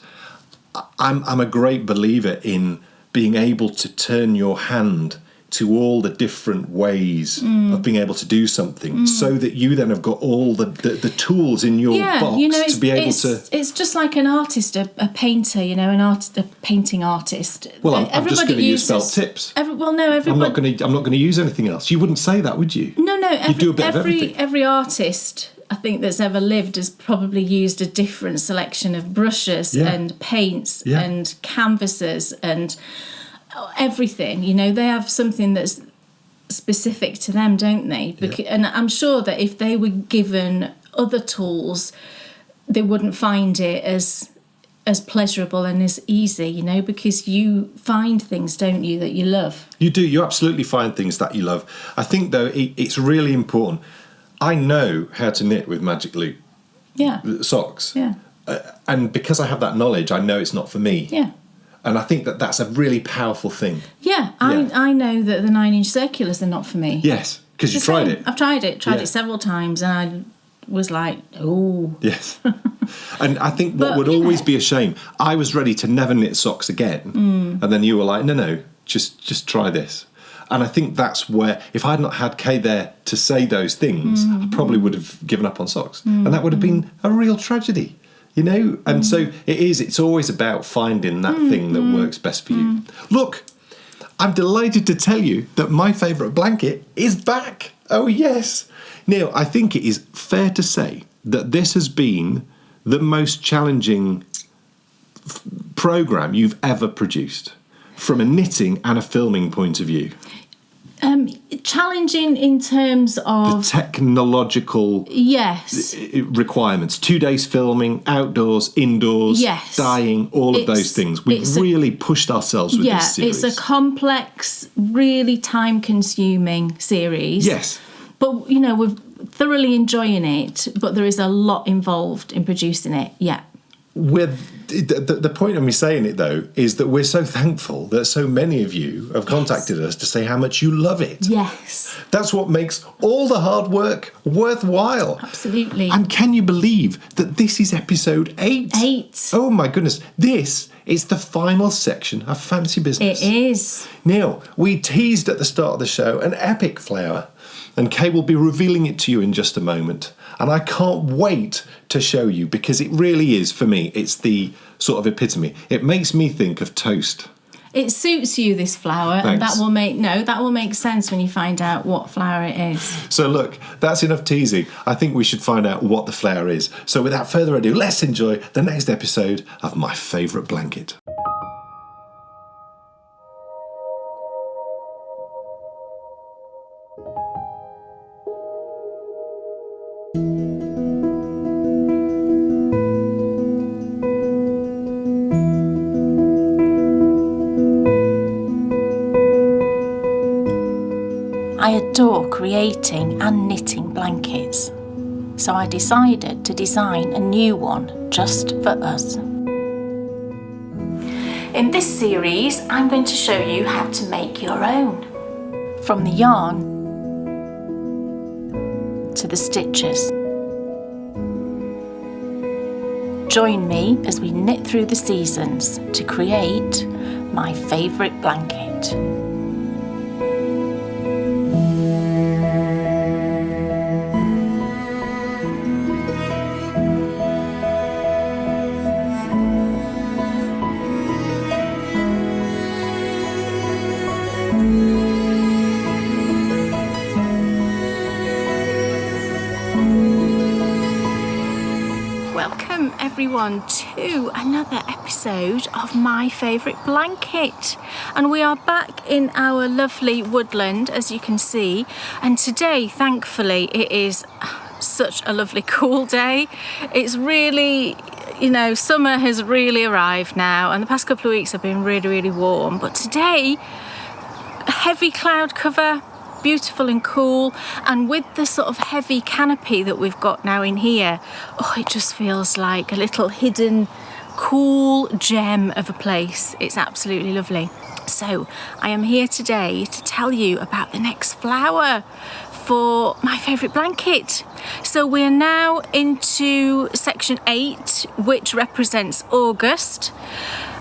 I'm a great believer in being able to turn your hand to all the different ways of being able to do something, so that you then have got all the tools in your box to be able to. It's just like an artist, a painter, a painting artist. Well, I'm just going to use felt tips. Everybody. I'm not going to use anything else. You wouldn't say that, would you? No. You do a bit of everything. Every artist, I think, that's ever lived has probably used a different selection of brushes and paints and canvases and everything. They have something that's specific to them, don't they? And I'm sure that if they were given other tools, they wouldn't find it as pleasurable and as easy, because you find things, don't you, that you love. You do. You absolutely find things that you love. I think, though, it's really important. I know how to knit with magic loop socks. Yeah. And because I have that knowledge, I know it's not for me. Yeah. And I think that's a really powerful thing. Yeah, I know that the 9-inch circulars are not for me. Yes, because you tried it. I've tried it several times, and I was like, oh. Yes. And I think what would always be a shame, I was ready to never knit socks again, and then you were like, no, just try this. And I think that's where, if I had not had Kay there to say those things, I probably would have given up on socks. And that would have been a real tragedy. And so it's always about finding that thing that works best for you. Look, I'm delighted to tell you that my favourite blanket is back. Oh, yes. Now, I think it is fair to say that this has been the most challenging programme you've ever produced from a knitting and a filming point of view. Challenging in terms of the technological requirements. 2 days filming, outdoors, indoors, dyeing, all of those things. We've really pushed ourselves with this series. It's a complex, really time-consuming series. Yes. But, we're thoroughly enjoying it, but there is a lot involved in producing it, the point of me saying it, though, is that we're so thankful that so many of you have contacted us to say how much you love it. Yes. That's what makes all the hard work worthwhile. Absolutely. And can you believe that this is episode 8? 8. Oh, my goodness. This is the final section of Fancy Business. It is. Now, we teased at the start of the show an epic flower, and Kay will be revealing it to you in just a moment. And I can't wait to show you, because it really is, for me, it's the sort of epitome. It makes me think of toast. It suits you, this flower, Thanks. and that will make sense when you find out what flower it is. So look, that's enough teasing. I think we should find out what the flower is. So without further ado, let's enjoy the next episode of My Favourite Blanket. I adore creating and knitting blankets, so I decided to design a new one just for us. In this series, I'm going to show you how to make your own, from the yarn to the stitches. Join me as we knit through the seasons to create my favourite blanket. Welcome everyone to another episode of My Favourite Blanket, and we are back in our lovely woodland, as you can see, and today thankfully it is such a lovely cool day. It's really, summer has really arrived now, and the past couple of weeks have been really warm, but today a heavy cloud cover, beautiful and cool, and with the sort of heavy canopy that we've got now in here, it just feels like a little hidden cool gem of a place. It's absolutely lovely. So I am here today to tell you about the next flower for my favourite blanket. So we're now into section 8, which represents August.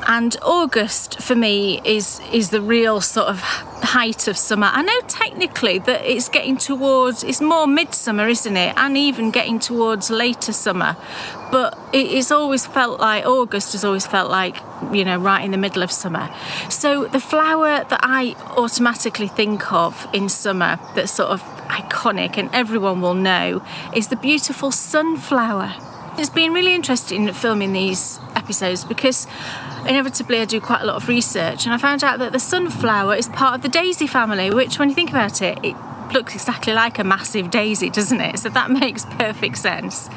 And August for me is the real sort of height of summer. I know technically that it's more midsummer, isn't it? And even getting towards later summer. But it's always felt like, August has always felt like, right in the middle of summer. So the flower that I automatically think of in summer that's sort of iconic and everyone will know is the beautiful sunflower. It's been really interesting filming these episodes because inevitably I do quite a lot of research, and I found out that the sunflower is part of the daisy family, which when you think about it, it looks exactly like a massive daisy, doesn't it? So that makes perfect sense.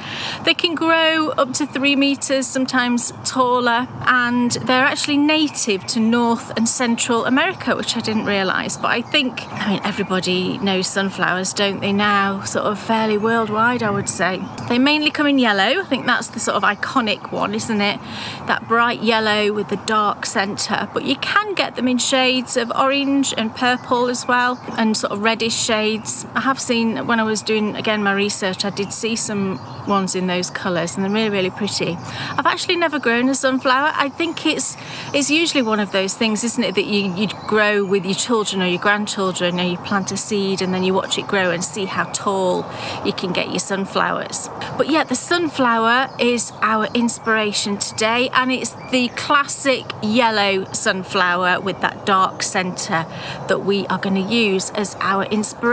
They can grow up to 3 meters, sometimes taller, and they're actually native to North and Central America, which I didn't realise. But I mean, everybody knows sunflowers, don't they now? Sort of fairly worldwide, I would say. They mainly come in yellow. I think that's the sort of iconic one, isn't it? That bright yellow with the dark centre. But you can get them in shades of orange and purple as well, and sort of reddish shades. I have seen, when I was doing again my research, I did see some ones in those colours, and they're really pretty. I've actually never grown a sunflower. I think it's usually one of those things, isn't it, that you'd grow with your children or your grandchildren, or you plant a seed and then you watch it grow and see how tall you can get your sunflowers. But yeah, the sunflower is our inspiration today, and it's the classic yellow sunflower with that dark centre that we are going to use as our inspiration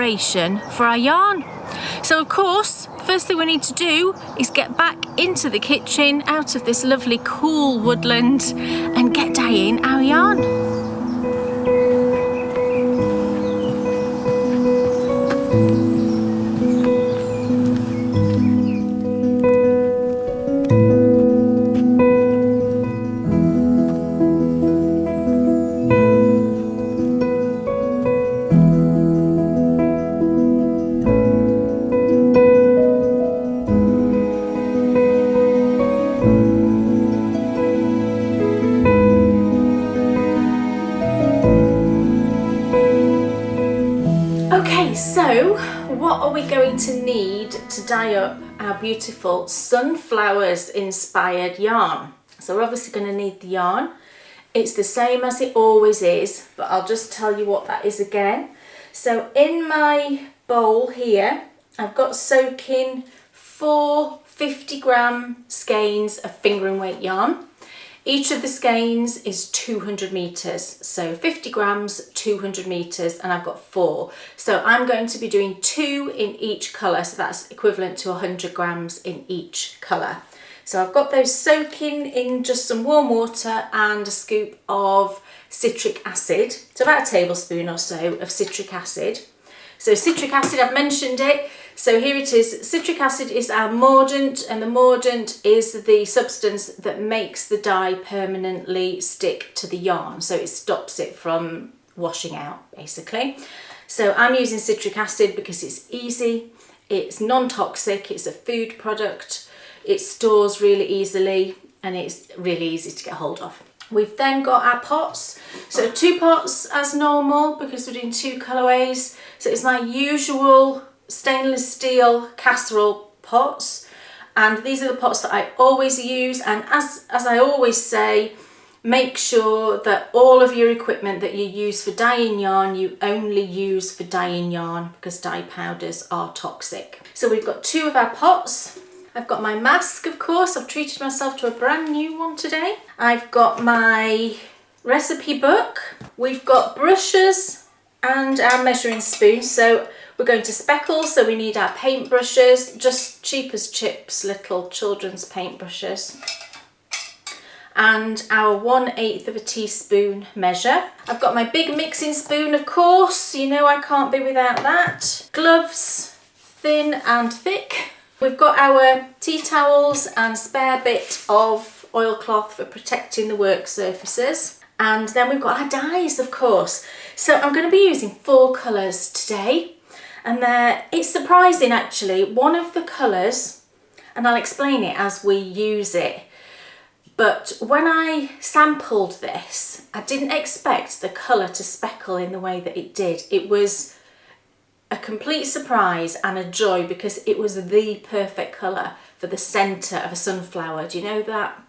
for our yarn. So of course, the first thing we need to do is get back into the kitchen, out of this lovely cool woodland, and get dyeing our yarn. so what are we going to need to dye up our beautiful sunflowers inspired yarn? So we're obviously going to need the yarn. It's the same as it always is, but I'll just tell you what that is again. So in my bowl here, I've got soaking 4 50-gram skeins of fingering weight yarn. Each of the skeins is 200 metres, so 50 grams, 200 metres, and I've got 4. So I'm going to be doing 2 in each colour, so that's equivalent to 100 grams in each colour. So I've got those soaking in just some warm water and a scoop of citric acid. It's about a tablespoon or so of citric acid. So citric acid, I've mentioned it. So here it is. Citric acid is our mordant, and the mordant is the substance that makes the dye permanently stick to the yarn. So it stops it from washing out, basically. So I'm using citric acid because it's easy, it's non-toxic, it's a food product, it stores really easily, and it's really easy to get hold of. We've then got our pots. So 2 pots as normal because we're doing 2 colourways. So it's my usual stainless steel casserole pots, and these are the pots that I always use. And as I always say, make sure that all of your equipment that you use for dyeing yarn, you only use for dyeing yarn, because dye powders are toxic. So we've got 2 of our pots. I've got my mask, of course. I've treated myself to a brand new one today. I've got my recipe book. We've got brushes and our measuring spoon. So we're going to speckle, so we need our paint brushes, just cheap as chips, little children's paint brushes. And our 1/8 of a teaspoon measure. I've got my big mixing spoon, of course. You know I can't be without that. Gloves, thin and thick. We've got our tea towels and spare bit of oilcloth for protecting the work surfaces. And then we've got our dyes, of course. So I'm going to be using 4 colours today. And it's surprising actually, one of the colours, and I'll explain it as we use it, but when I sampled this, I didn't expect the colour to speckle in the way that it did. It was a complete surprise and a joy because it was the perfect colour for the centre of a sunflower. Do you know that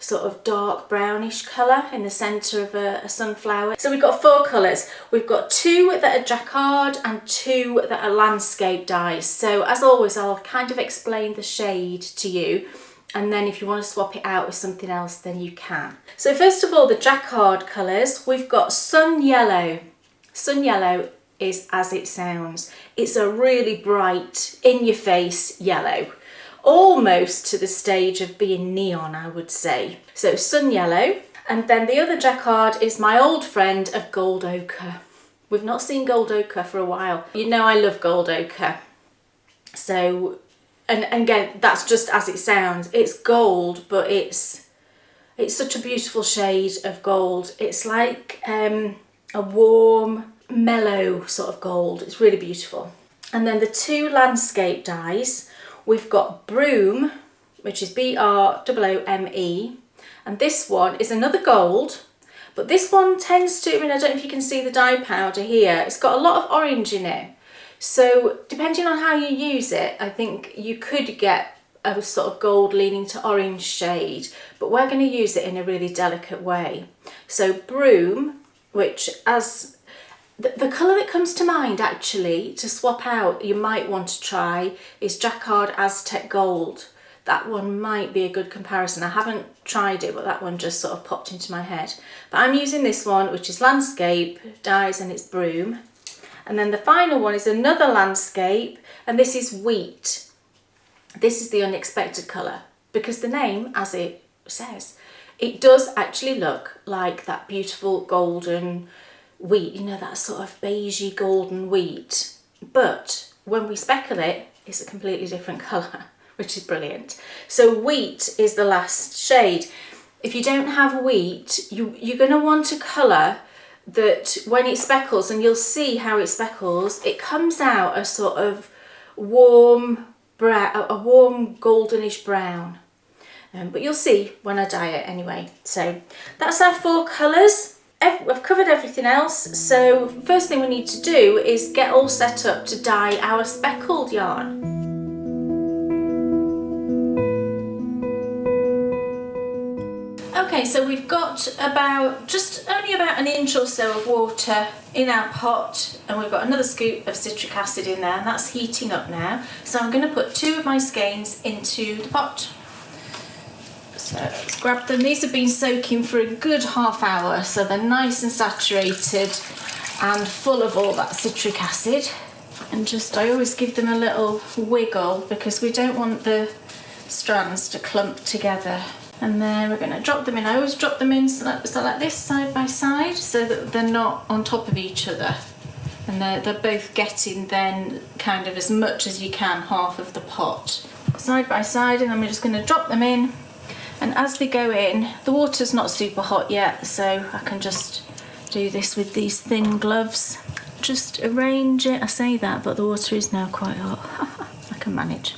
sort of dark brownish colour in the centre of a sunflower? So we've got 4 colours. We've got 2 that are jacquard and 2 that are landscape dyes. So as always, I'll kind of explain the shade to you, and then if you want to swap it out with something else, then you can. So first of all, the jacquard colours, we've got sun yellow. Sun yellow is as it sounds. It's a really bright, in-your-face yellow. Almost to the stage of being neon, I would say. So sun yellow. And then the other jacquard is my old friend of gold ochre. We've not seen gold ochre for a while. You know I love gold ochre. So, and again, that's just as it sounds. It's gold, but it's such a beautiful shade of gold. It's like a warm, mellow sort of gold. It's really beautiful. And then the 2 landscape dyes. We've got Broome, which is B-R-O-O-M-E, and this one is another gold, but this one tends to, I don't know if you can see the dye powder here, it's got a lot of orange in it. So depending on how you use it, I think you could get a sort of gold leaning to orange shade, but we're going to use it in a really delicate way. So Broome, which as the colour that comes to mind actually to swap out, you might want to try, is Jacquard Aztec Gold. That one might be a good comparison. I haven't tried it, but that one just sort of popped into my head. But I'm using this one, which is Landscape Dyes, and it's Broome. And then the final one is another Landscape, and this is Wheat. This is the unexpected colour, because the name, as it says, it does actually look like that beautiful golden wheat, you know, that sort of beigey golden wheat, but when we speckle it, it's a completely different colour, which is brilliant. So Wheat is the last shade. If you don't have wheat, you're going to want a colour that when it speckles, and you'll see how it speckles, it comes out a sort of warm brown, a warm goldenish brown. But you'll see when I dye it anyway. So that's our 4 colours. I've covered everything everything else. So first thing we need to do is get all set up to dye our speckled yarn. Okay, so we've got only about an inch or so of water in our pot, and we've got another scoop of citric acid in there, and that's heating up now. So I'm going to put 2 of my skeins into the pot. So let's grab them. These have been soaking for a good half hour, so they're nice and saturated and full of all that citric acid. And I always give them a little wiggle because we don't want the strands to clump together. And then we're going to drop them in. I always drop them in so like this, side by side, so that they're not on top of each other. And they're both getting then kind of as much as you can, half of the pot. Side by side, and then we're just going to drop them in. And as they go in, the water's not super hot yet, so I can just do this with these thin gloves. Just arrange it. I say that, but the water is now quite hot. I can manage.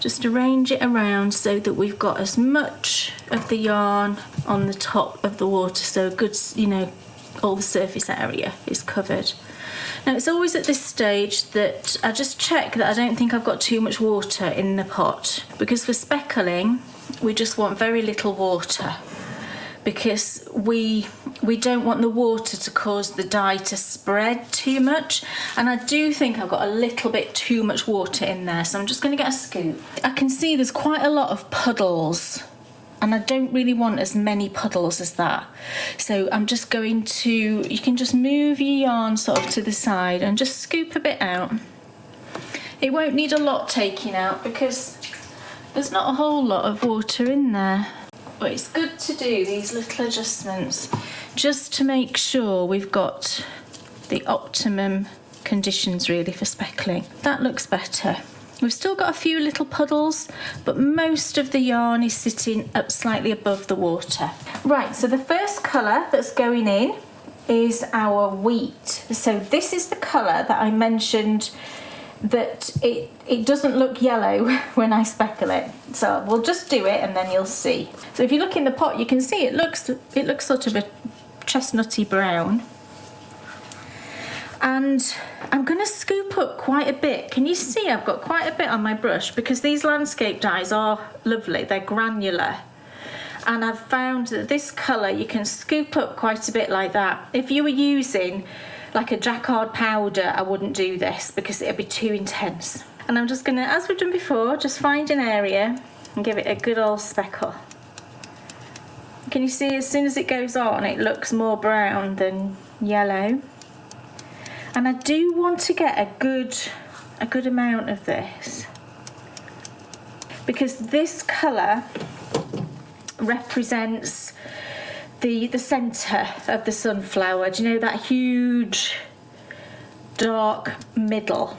Just arrange it around so that we've got as much of the yarn on the top of the water, so a good, all the surface area is covered. Now it's always at this stage that I just check that I don't think I've got too much water in the pot, because for speckling we just want very little water, because we don't want the water to cause the dye to spread too much, and I do think I've got a little bit too much water in there, so I'm just going to get a scoop. I can see there's quite a lot of puddles, and I don't really want as many puddles as that, so I'm just going to, you can just move your yarn sort of to the side and just scoop a bit out. It won't need a lot taking out because there's not a whole lot of water in there. But it's good to do these little adjustments just to make sure we've got the optimum conditions really for speckling. That looks better. We've still got a few little puddles, but most of the yarn is sitting up slightly above the water. Right, so the first colour that's going in is our wheat. So this is the colour that I mentioned that it doesn't look yellow when I speckle it. So we'll just do it and then you'll see. So if you look in the pot, you can see it looks sort of a chestnutty brown. And I'm going to scoop up quite a bit. Can you see I've got quite a bit on my brush, because these landscape dyes are lovely, they're granular. And I've found that this colour you can scoop up quite a bit like that. If you were using like a jacquard powder, I wouldn't do this because it'd be too intense. And I'm just gonna, as we've done before, just find an area and give it a good old speckle. Can you see as soon as it goes on, it looks more brown than yellow? And I do want to get a good amount of this, because this colour represents the centre of the sunflower. Do you know that huge dark middle?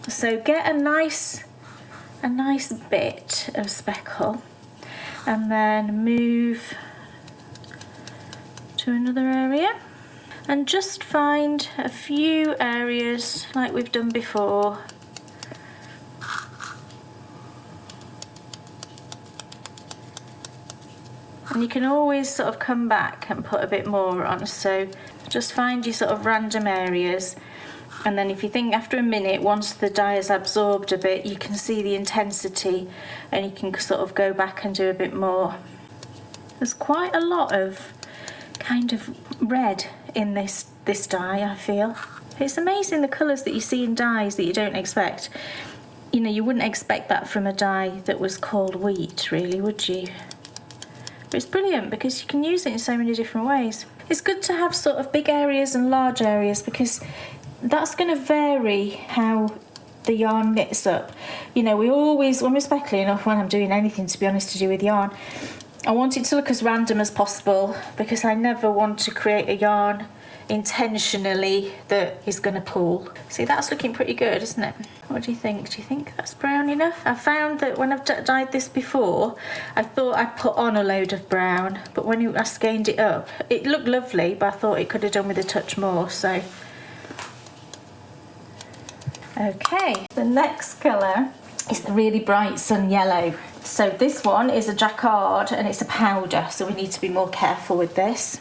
So get a nice bit of speckle and then move to another area and just find a few areas like we've done before. And you can always sort of come back and put a bit more on, so just find your sort of random areas, and then if you think after a minute, once the dye has absorbed a bit, you can see the intensity and you can sort of go back and do a bit more. There's quite a lot of kind of red in this dye, I feel. It's amazing the colours that you see in dyes that you don't expect. You know, you wouldn't expect that from a dye that was called wheat, really, would you? But it's brilliant because you can use it in so many different ways. It's good to have sort of big areas and large areas because that's going to vary how the yarn knits up. You know, we always, when we're speckling, or when I'm doing anything to be honest to do with yarn, I want it to look as random as possible because I never want to create a yarn intentionally that is going to pull. See, that's looking pretty good, isn't it? What do you think? Do you think that's brown enough? I found that when I've dyed this before, I thought I'd put on a load of brown, but when I skeined it up, it looked lovely, but I thought it could have done with a touch more, so. Okay, the next colour is the really bright sun yellow. So this one is a jacquard and it's a powder, so we need to be more careful with this.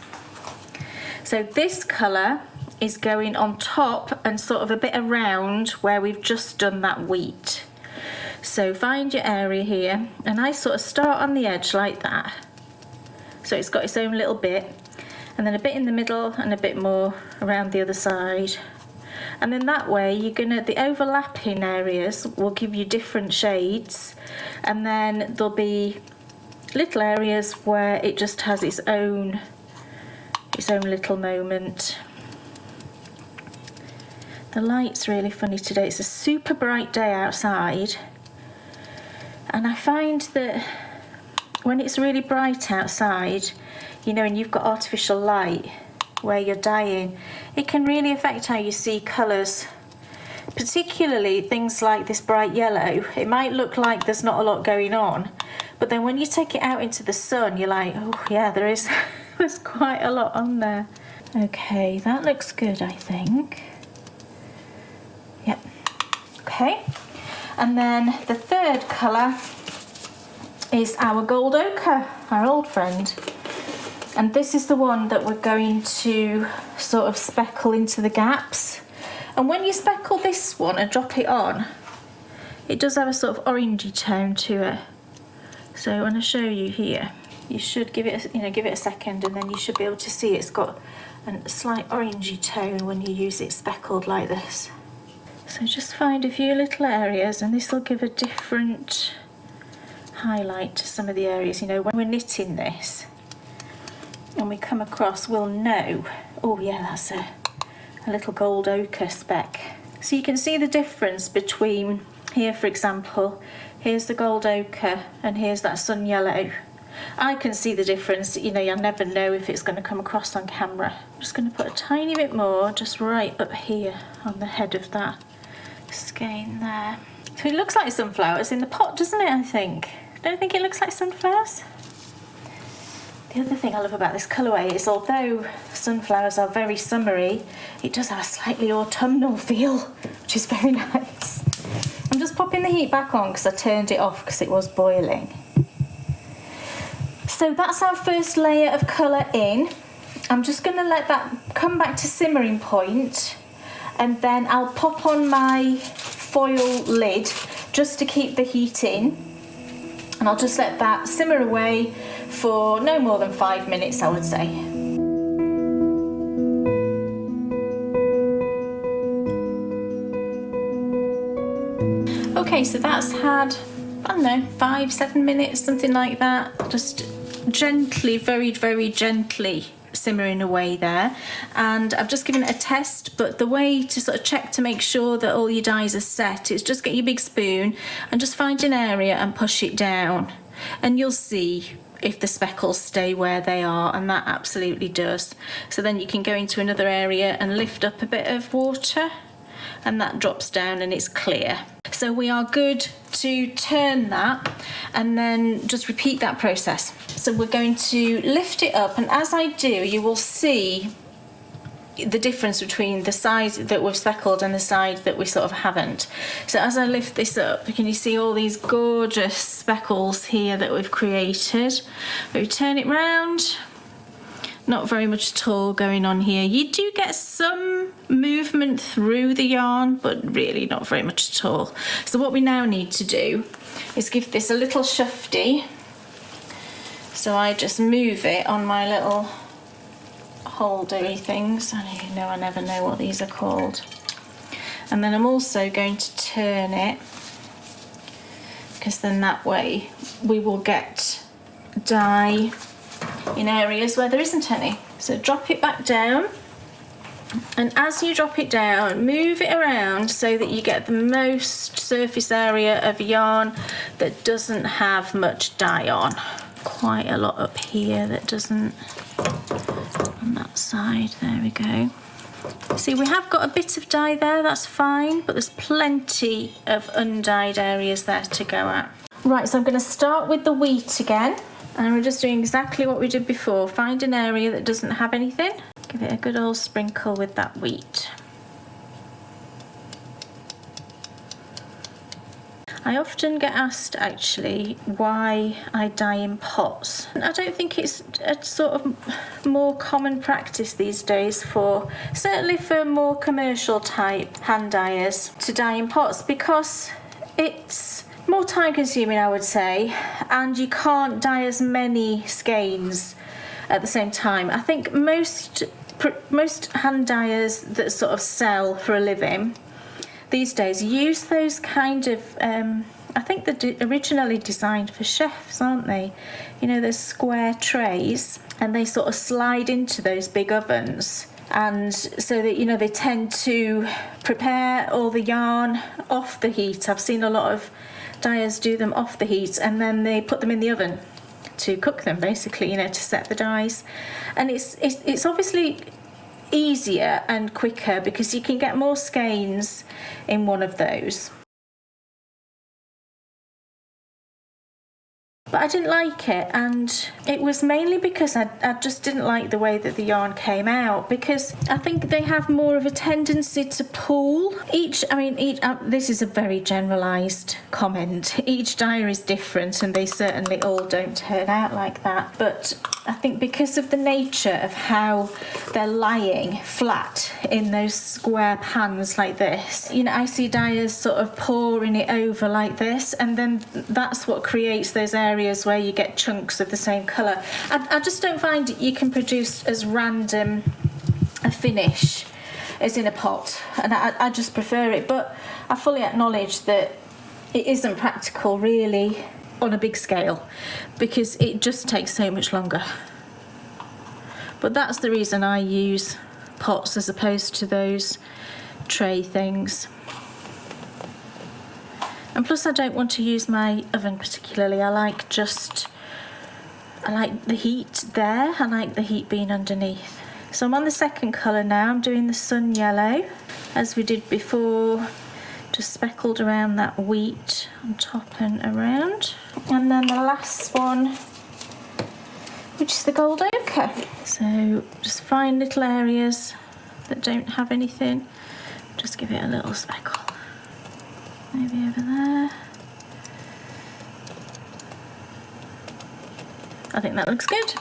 So this colour is going on top and sort of a bit around where we've just done that wheat. So find your area here, and I sort of start on the edge like that. So it's got its own little bit, and then a bit in the middle and a bit more around the other side. And then that way the overlapping areas will give you different shades, and then there'll be little areas where it just has its own little moment. The light's really funny today. It's a super bright day outside, and I find that when it's really bright outside, you know, and you've got artificial light where you're dyeing, it can really affect how you see colours, particularly things like this bright yellow. It might look like there's not a lot going on, but then when you take it out into the sun, you're like, oh yeah, there's quite a lot on there. Okay, that looks good, I think. Yep. Okay, and then the third colour is our gold ochre, our old friend. And this is the one that we're going to sort of speckle into the gaps. And when you speckle this one and drop it on, it does have a sort of orangey tone to it. So when I show you here, you should give it a second, and then you should be able to see it's got a slight orangey tone when you use it speckled like this. So just find a few little areas, and this will give a different highlight to some of the areas. You know, when we're knitting this and we come across, we'll know, oh yeah, that's a little gold ochre speck. So you can see the difference between here, for example, here's the gold ochre and here's that sun yellow. I can see the difference. You know, you'll never know if it's going to come across on camera. I'm just going to put a tiny bit more just right up here on the head of that skein there. So it looks like sunflowers in the pot, doesn't it, I think? Don't you think it looks like sunflowers? The other thing I love about this colourway is, although sunflowers are very summery, it does have a slightly autumnal feel, which is very nice. I'm just popping the heat back on because I turned it off because it was boiling. So that's our first layer of colour in. I'm just going to let that come back to simmering point, and then I'll pop on my foil lid just to keep the heat in, and I'll just let that simmer away for no more than 5 minutes, I would say. Okay, so that's had, I don't know, 5-7 minutes, something like that. Just gently, very, very gently simmering away there. And I've just given it a test, but the way to sort of check to make sure that all your dyes are set is just get your big spoon and just find an area and push it down, and you'll see if the speckles stay where they are, and that absolutely does. So then you can go into another area and lift up a bit of water, and that drops down and it's clear. So we are good to turn that and then just repeat that process. So we're going to lift it up, and as I do, you will see the difference between the side that we've speckled and the side that we sort of haven't. So as I lift this up, can you see all these gorgeous speckles here that we've created? We turn it round. Not very much at all going on here. You do get some movement through the yarn, but really not very much at all. So what we now need to do is give this a little shufty. So I just move it on my little holdery things. I never know what these are called. And then I'm also going to turn it, because then that way we will get dye in areas where there isn't any. So drop it back down, and as you drop it down, move it around so that you get the most surface area of yarn that doesn't have much dye on. Quite a lot up here that doesn't, on that side. There we go. See, we have got a bit of dye there, that's fine, but there's plenty of undyed areas there to go at. Right, so I'm going to start with the wheat again, and we're just doing exactly what we did before. Find an area that doesn't have anything, give it a good old sprinkle with that wheat. I often get asked actually why I dye in pots. I don't think it's a sort of more common practice these days certainly for more commercial type hand dyers to dye in pots, because it's more time consuming, I would say, and you can't dye as many skeins at the same time. I think most hand dyers that sort of sell for a living these days use those kind of I think they're originally designed for chefs, aren't they? You know, those square trays, and they sort of slide into those big ovens, and so that, you know, they tend to prepare all the yarn off the heat. I've seen a lot of dyers do them off the heat, and then they put them in the oven to cook them, basically, you know, to set the dyes. And it's obviously easier and quicker because you can get more skeins in one of those. But I didn't like it, and it was mainly because I just didn't like the way that the yarn came out, because I think they have more of a tendency to pull. This is a very generalised comment. Each dyer is different, and they certainly all don't turn out like that. But I think because of the nature of how they're lying flat in those square pans like this, you know, I see dyers sort of pouring it over like this, and then that's what creates those areas where you get chunks of the same colour. I just don't find you can produce as random a finish as in a pot, and I just prefer it. But I fully acknowledge that it isn't practical really on a big scale because it just takes so much longer. But that's the reason I use pots as opposed to those tray things. And plus I don't want to use my oven particularly. I like the heat there. I like the heat being underneath. So I'm on the second colour now. I'm doing the sun yellow as we did before, just speckled around that wheat on top and around. And then the last one, which is the gold ochre. So just find little areas that don't have anything. Just give it a little speckle. Maybe over there. I think that looks good.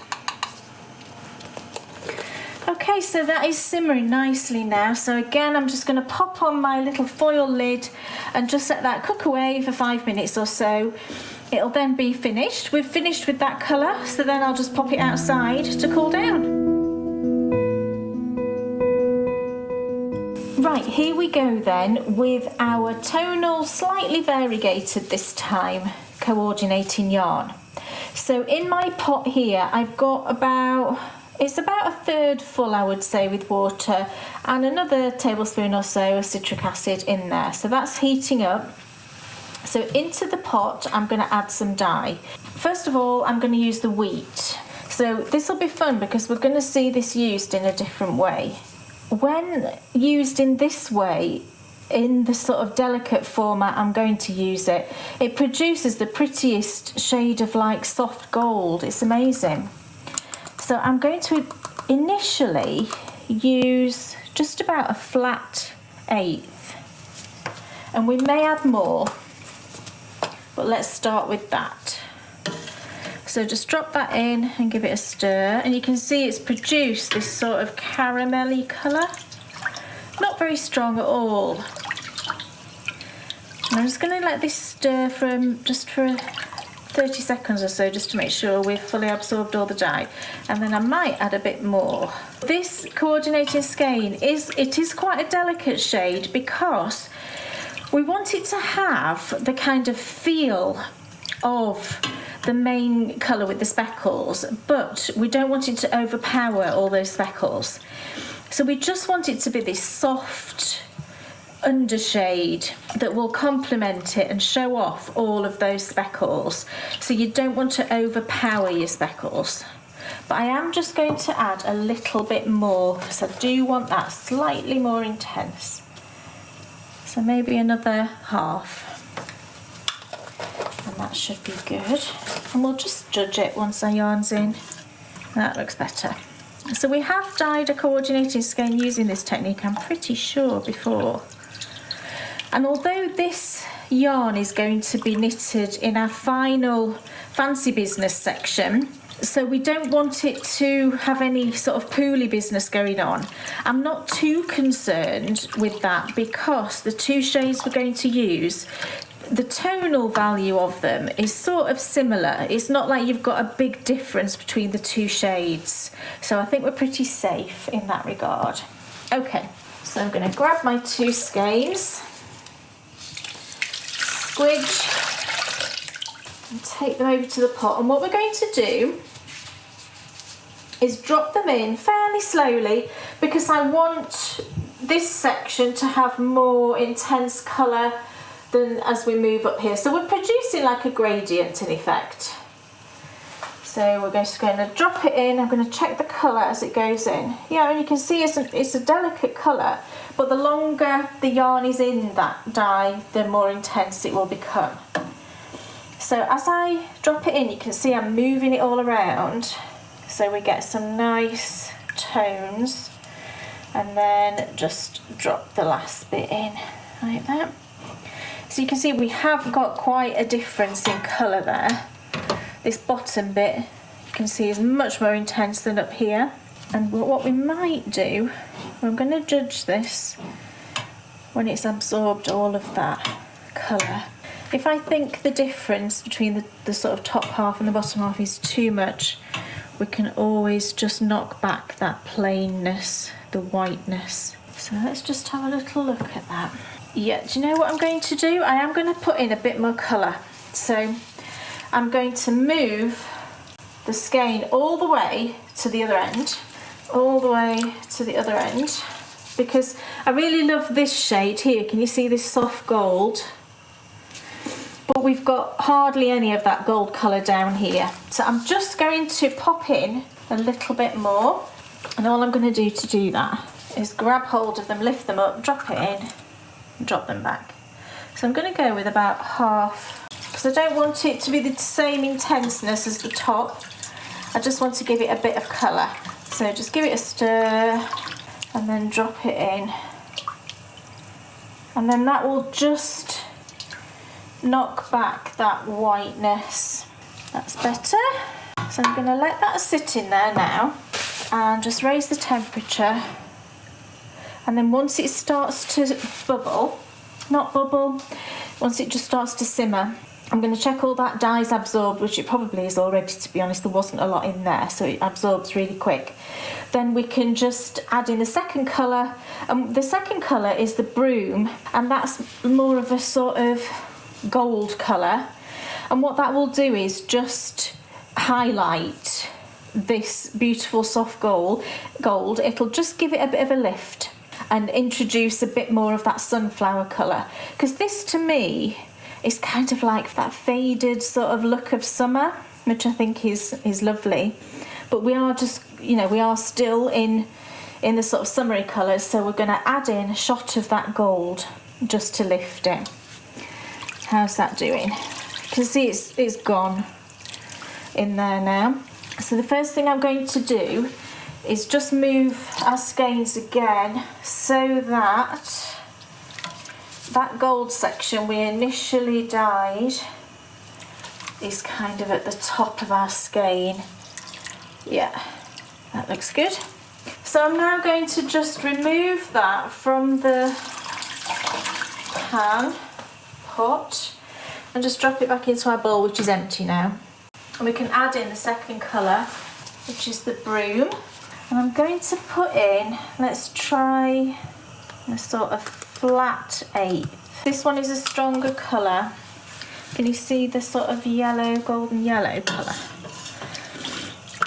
Okay, so that is simmering nicely now. So again, I'm just going to pop on my little foil lid and just let that cook away for 5 minutes or so. It'll then be finished. We've finished with that colour, so then I'll just pop it outside to cool down. Right, here we go then with our tonal, slightly variegated this time, coordinating yarn. So in my pot here, I've got it's about a third full, I would say, with water, and another tablespoon or so of citric acid in there. So that's heating up. So into the pot, I'm going to add some dye. First of all, I'm going to use the wheat. So this will be fun because we're going to see this used in a different way. When used in this way, in the sort of delicate format I'm going to use it, it produces the prettiest shade of like soft gold. It's amazing. So I'm going to initially use just about a flat eighth, and we may add more, but let's start with that. So just drop that in and give it a stir, and you can see it's produced this sort of caramelly colour. Not very strong at all. And I'm just going to let this stir just for 30 seconds or so, just to make sure we've fully absorbed all the dye, and then I might add a bit more. This coordinating skein is quite a delicate shade because we want it to have the kind of feel of the main colour with the speckles, but we don't want it to overpower all those speckles. So we just want it to be this soft undershade that will complement it and show off all of those speckles. So you don't want to overpower your speckles. But I am just going to add a little bit more because I do want that slightly more intense. So maybe another half. And that should be good. And we'll just judge it once our yarn's in. That looks better. So we have dyed a coordinating skein using this technique, I'm pretty sure, before. And although this yarn is going to be knitted in our final fancy business section. So we don't want it to have any sort of pooly business going on. I'm not too concerned with that because the two shades we're going to use, the tonal value of them is sort of similar. It's not like you've got a big difference between the two shades. So I think we're pretty safe in that regard. Okay, so I'm going to grab my two skeins, squidge, and take them over to the pot. And what we're going to do is drop them in fairly slowly because I want this section to have more intense colour than as we move up here. So we're producing like a gradient in effect. So we're just going to drop it in. I'm going to check the colour as it goes in. Yeah, and you can see it's a delicate colour, but the longer the yarn is in that dye, the more intense it will become. So as I drop it in, you can see I'm moving it all around. So we get some nice tones, and then just drop the last bit in like that. So you can see we have got quite a difference in colour there. This bottom bit you can see is much more intense than up here. And what we might do, I'm going to judge this when it's absorbed all of that colour. If I think the difference between the sort of top half and the bottom half is too much, we can always just knock back that plainness, the whiteness. So let's just have a little look at that. Yeah, do you know what I'm going to do? I am going to put in a bit more colour. So I'm going to move the skein all the way to the other end, because I really love this shade here. Can you see this soft gold? But we've got hardly any of that gold colour down here. So I'm just going to pop in a little bit more, and all I'm going to do to do that is grab hold of them, lift them up, drop it in, and drop them back. So I'm going to go with about half, because I don't want it to be the same intenseness as the top. I just want to give it a bit of colour. So just give it a stir and then drop it in. And then that will just knock back that whiteness. That's better. So I'm going to let that sit in there now and just raise the temperature. And then once it starts to once it just starts to simmer, I'm going to check all that dye's absorbed, which it probably is already, to be honest. There wasn't a lot in there, so it absorbs really quick. Then we can just add in the second colour. The second colour is the broom, and that's more of a sort of gold colour. And what that will do is just highlight this beautiful soft gold. It'll just give it a bit of a lift and introduce a bit more of that sunflower colour. Because this, to me, is kind of like that faded sort of look of summer, which I think is lovely. But we are just, we are still in the sort of summery colours, so we're going to add in a shot of that gold just to lift it. How's that doing? You can see it's gone in there now. So the first thing I'm going to do is just move our skeins again so that that gold section we initially dyed is kind of at the top of our skein. Yeah, that looks good. So I'm now going to just remove that from the pot and just drop it back into our bowl, which is empty now. And we can add in the second colour, which is the broom. And I'm going to put in, let's try a sort of flat 8. This one is a stronger colour. Can you see the sort of yellow, golden yellow colour?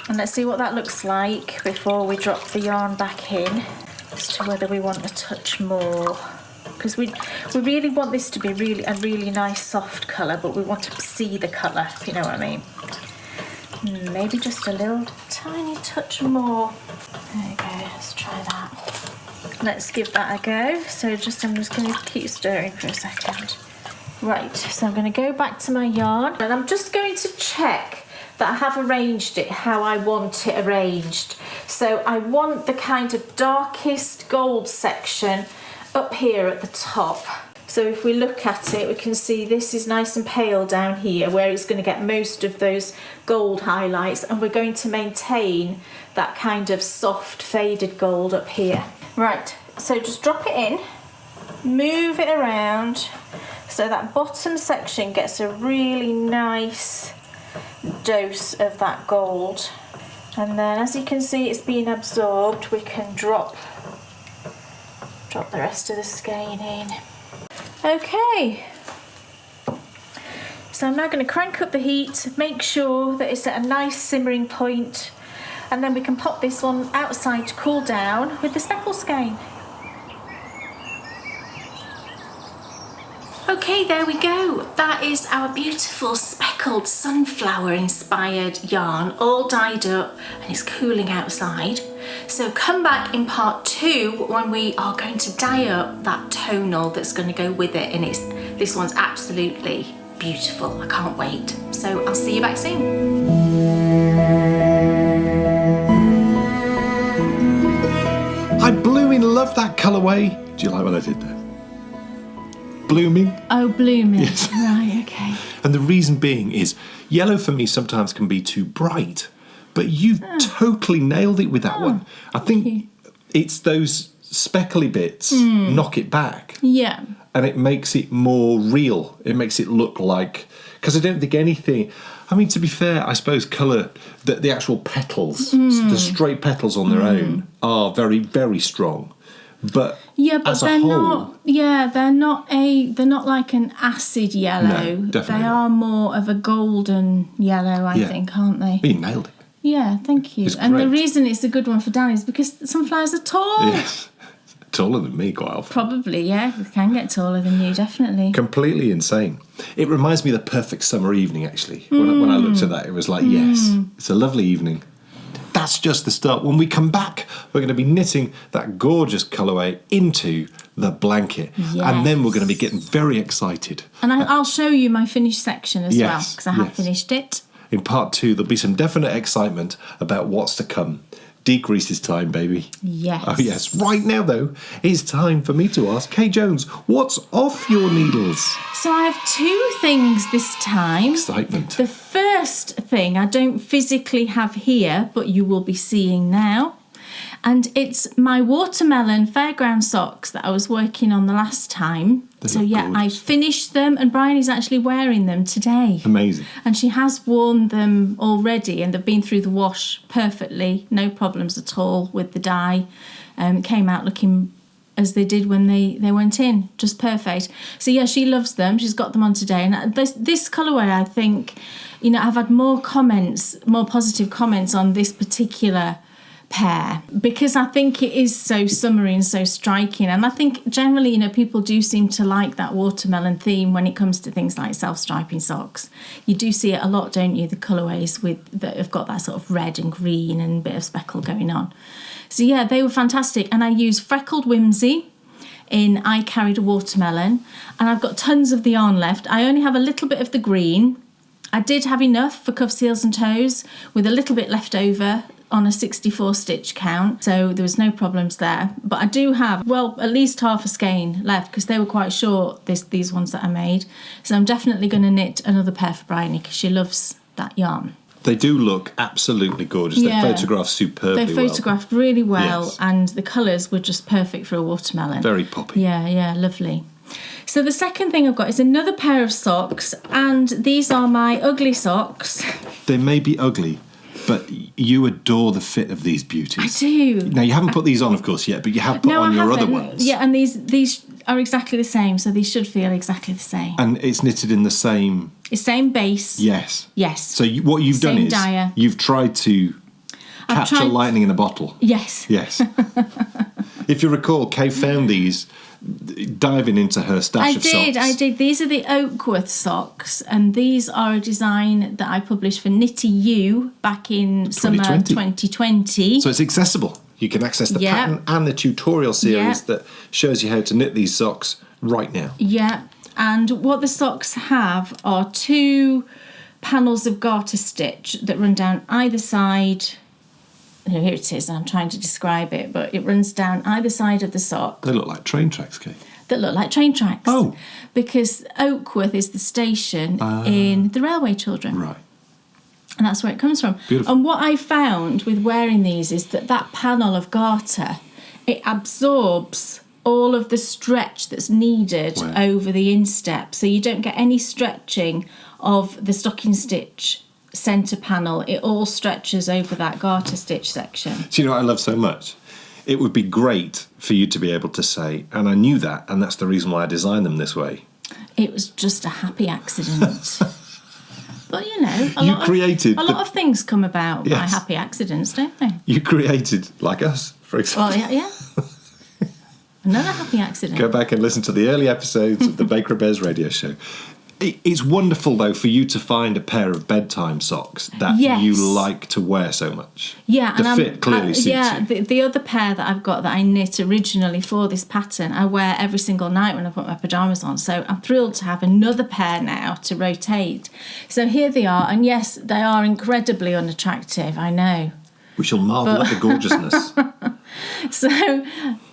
And let's see what that looks like before we drop the yarn back in, as to whether we want a touch more. Because we really want this to be a really nice soft colour, but we want to see the colour, if you know what I mean. Maybe just a little tiny touch more. There you go, let's try that. Let's give that a go. So I'm just going to keep stirring for a second. Right, so I'm going to go back to my yarn, and I'm just going to check that I have arranged it how I want it arranged. So I want the kind of darkest gold section up here at the top. So if we look at it, we can see this is nice and pale down here where it's going to get most of those gold highlights, and we're going to maintain that kind of soft faded gold up here. Right, so just drop it in, move it around so that bottom section gets a really nice dose of that gold. And then as you can see it's being absorbed, we can drop the rest of the skein in. Okay, so I'm now going to crank up the heat, make sure that it's at a nice simmering point, and then we can pop this one outside to cool down with the speckle skein. Okay, there we go. That is our beautiful speckled sunflower inspired yarn, all dyed up and it's cooling outside. So come back in part 2 when we are going to dye up that tonal that's going to go with it, and this one's absolutely beautiful. I can't wait. So I'll see you back soon. I blooming love that colourway. Do you like what I did there? Blooming. Oh, blooming. Yes. Right, okay. And the reason being is yellow for me sometimes can be too bright, but you've totally nailed it with that one. I think it's those speckly bits knock it back. Yeah. And it makes it more real. It makes it look like, because I don't think anything, I mean, to be fair, I suppose colour, the actual petals, the straight petals on their own are very, very strong. But yeah, but as a they're whole, not. Yeah, they're not like an acid yellow. No, definitely they are more of a golden yellow, I think, aren't they? you nailed it. Yeah, thank you. It's And the great. reason it's a good one for Dan is because sunflowers are tall. Yes, taller than me quite often. Probably, yeah. They can get taller than you, definitely. Completely insane. It reminds me of the perfect summer evening, actually. When I looked at that, it was like, yes, it's a lovely evening. That's just the start. When we come back, we're going to be knitting that gorgeous colourway into the blanket. Yes. And then we're going to be getting very excited. And I'll show you my finished section as well, because I have finished it. In part 2, there'll be some definite excitement about what's to come. Decreases time, baby. Yes. Oh, yes. Right now, though, it's time for me to ask Kay Jones, what's off your needles? So I have 2 things this time. Excitement. The first thing I don't physically have here, but you will be seeing now. And it's my watermelon fairground socks that I was working on the last time. They look I gorgeous. finished them, and Bryony's actually wearing them today. Amazing. And she has worn them already, and they've been through the wash perfectly, no problems at all with the dye. Came out looking as they did when they went in, just perfect. So yeah, she loves them. She's got them on today, and this colourway, I think, I've had more positive comments on this particular pair because I think it is so summery and so striking, and I think generally people do seem to like that watermelon theme when it comes to things like self-striping socks. You do see it a lot, don't you, the colourways that have got that sort of red and green and a bit of speckle going on. So yeah, they were fantastic, and I used Freckled Whimsy in I Carried a Watermelon, and I've got tons of the yarn left. I only have a little bit of the green. I did have enough for cuffs, heels and toes with a little bit left over on a 64 stitch count, so there was no problems there. But I do have, at least half a skein left because they were quite short, these ones that I made. So I'm definitely going to knit another pair for Bryony because she loves that yarn. They do look absolutely gorgeous. Yeah. They're photographed superbly They're photographed really well, Yes. and the colours were just perfect for a watermelon. Very poppy. Yeah, lovely. So the second thing I've got is another pair of socks, and these are my ugly socks. They may be ugly, but you adore the fit of these I beauties. do. Now, you haven't put these on, of course, yet, but you have put on your other ones. Yeah, and these are exactly the same, so these should feel exactly the same. And it's knitted in the same... Same base. Yes. Yes. So what you've done Same is dyer. you've tried to capture tried- lightning in a bottle. Yes. Yes. If you recall, Kay found these diving into her stash of socks. I did. These are the Oakworth socks, and these are a design that I published for Knitty You back in summer 2020. So it's accessible. You can access the Yeah. pattern and the tutorial series Yeah. that shows you how to knit these socks right now. Yeah, and what the socks have are 2 panels of garter stitch that run down either side. Here it is, I'm trying to describe it, but it runs down either side of the sock. They look like train tracks, Kay. that look like train tracks. Oh. Because Oakworth is the station in the Railway Children. Right. And that's where it comes from. Beautiful. And what I found with wearing these is that panel of garter, it absorbs all of the stretch that's needed over the instep. So you don't get any stretching of the stocking stitch centre panel. It all stretches over that garter stitch section. Do you know what I love so much? It would be great for you to be able to say, and I knew that, and that's the reason why I designed them this way. It was just a happy accident. But, you know, a lot of things come about by happy accidents, don't they? You created, like us, for example. Well, yeah. Another happy accident. Go back and listen to the early episodes of the Baker Bears radio show. It's wonderful, though, for you to find a pair of bedtime socks that you like to wear so much. Yeah. The fit clearly suits you. Yeah, the other pair that I've got that I knit originally for this pattern, I wear every single night when I put my pyjamas on. So I'm thrilled to have another pair now to rotate. So here they are. And yes, they are incredibly unattractive, I know. We shall marvel at the gorgeousness. So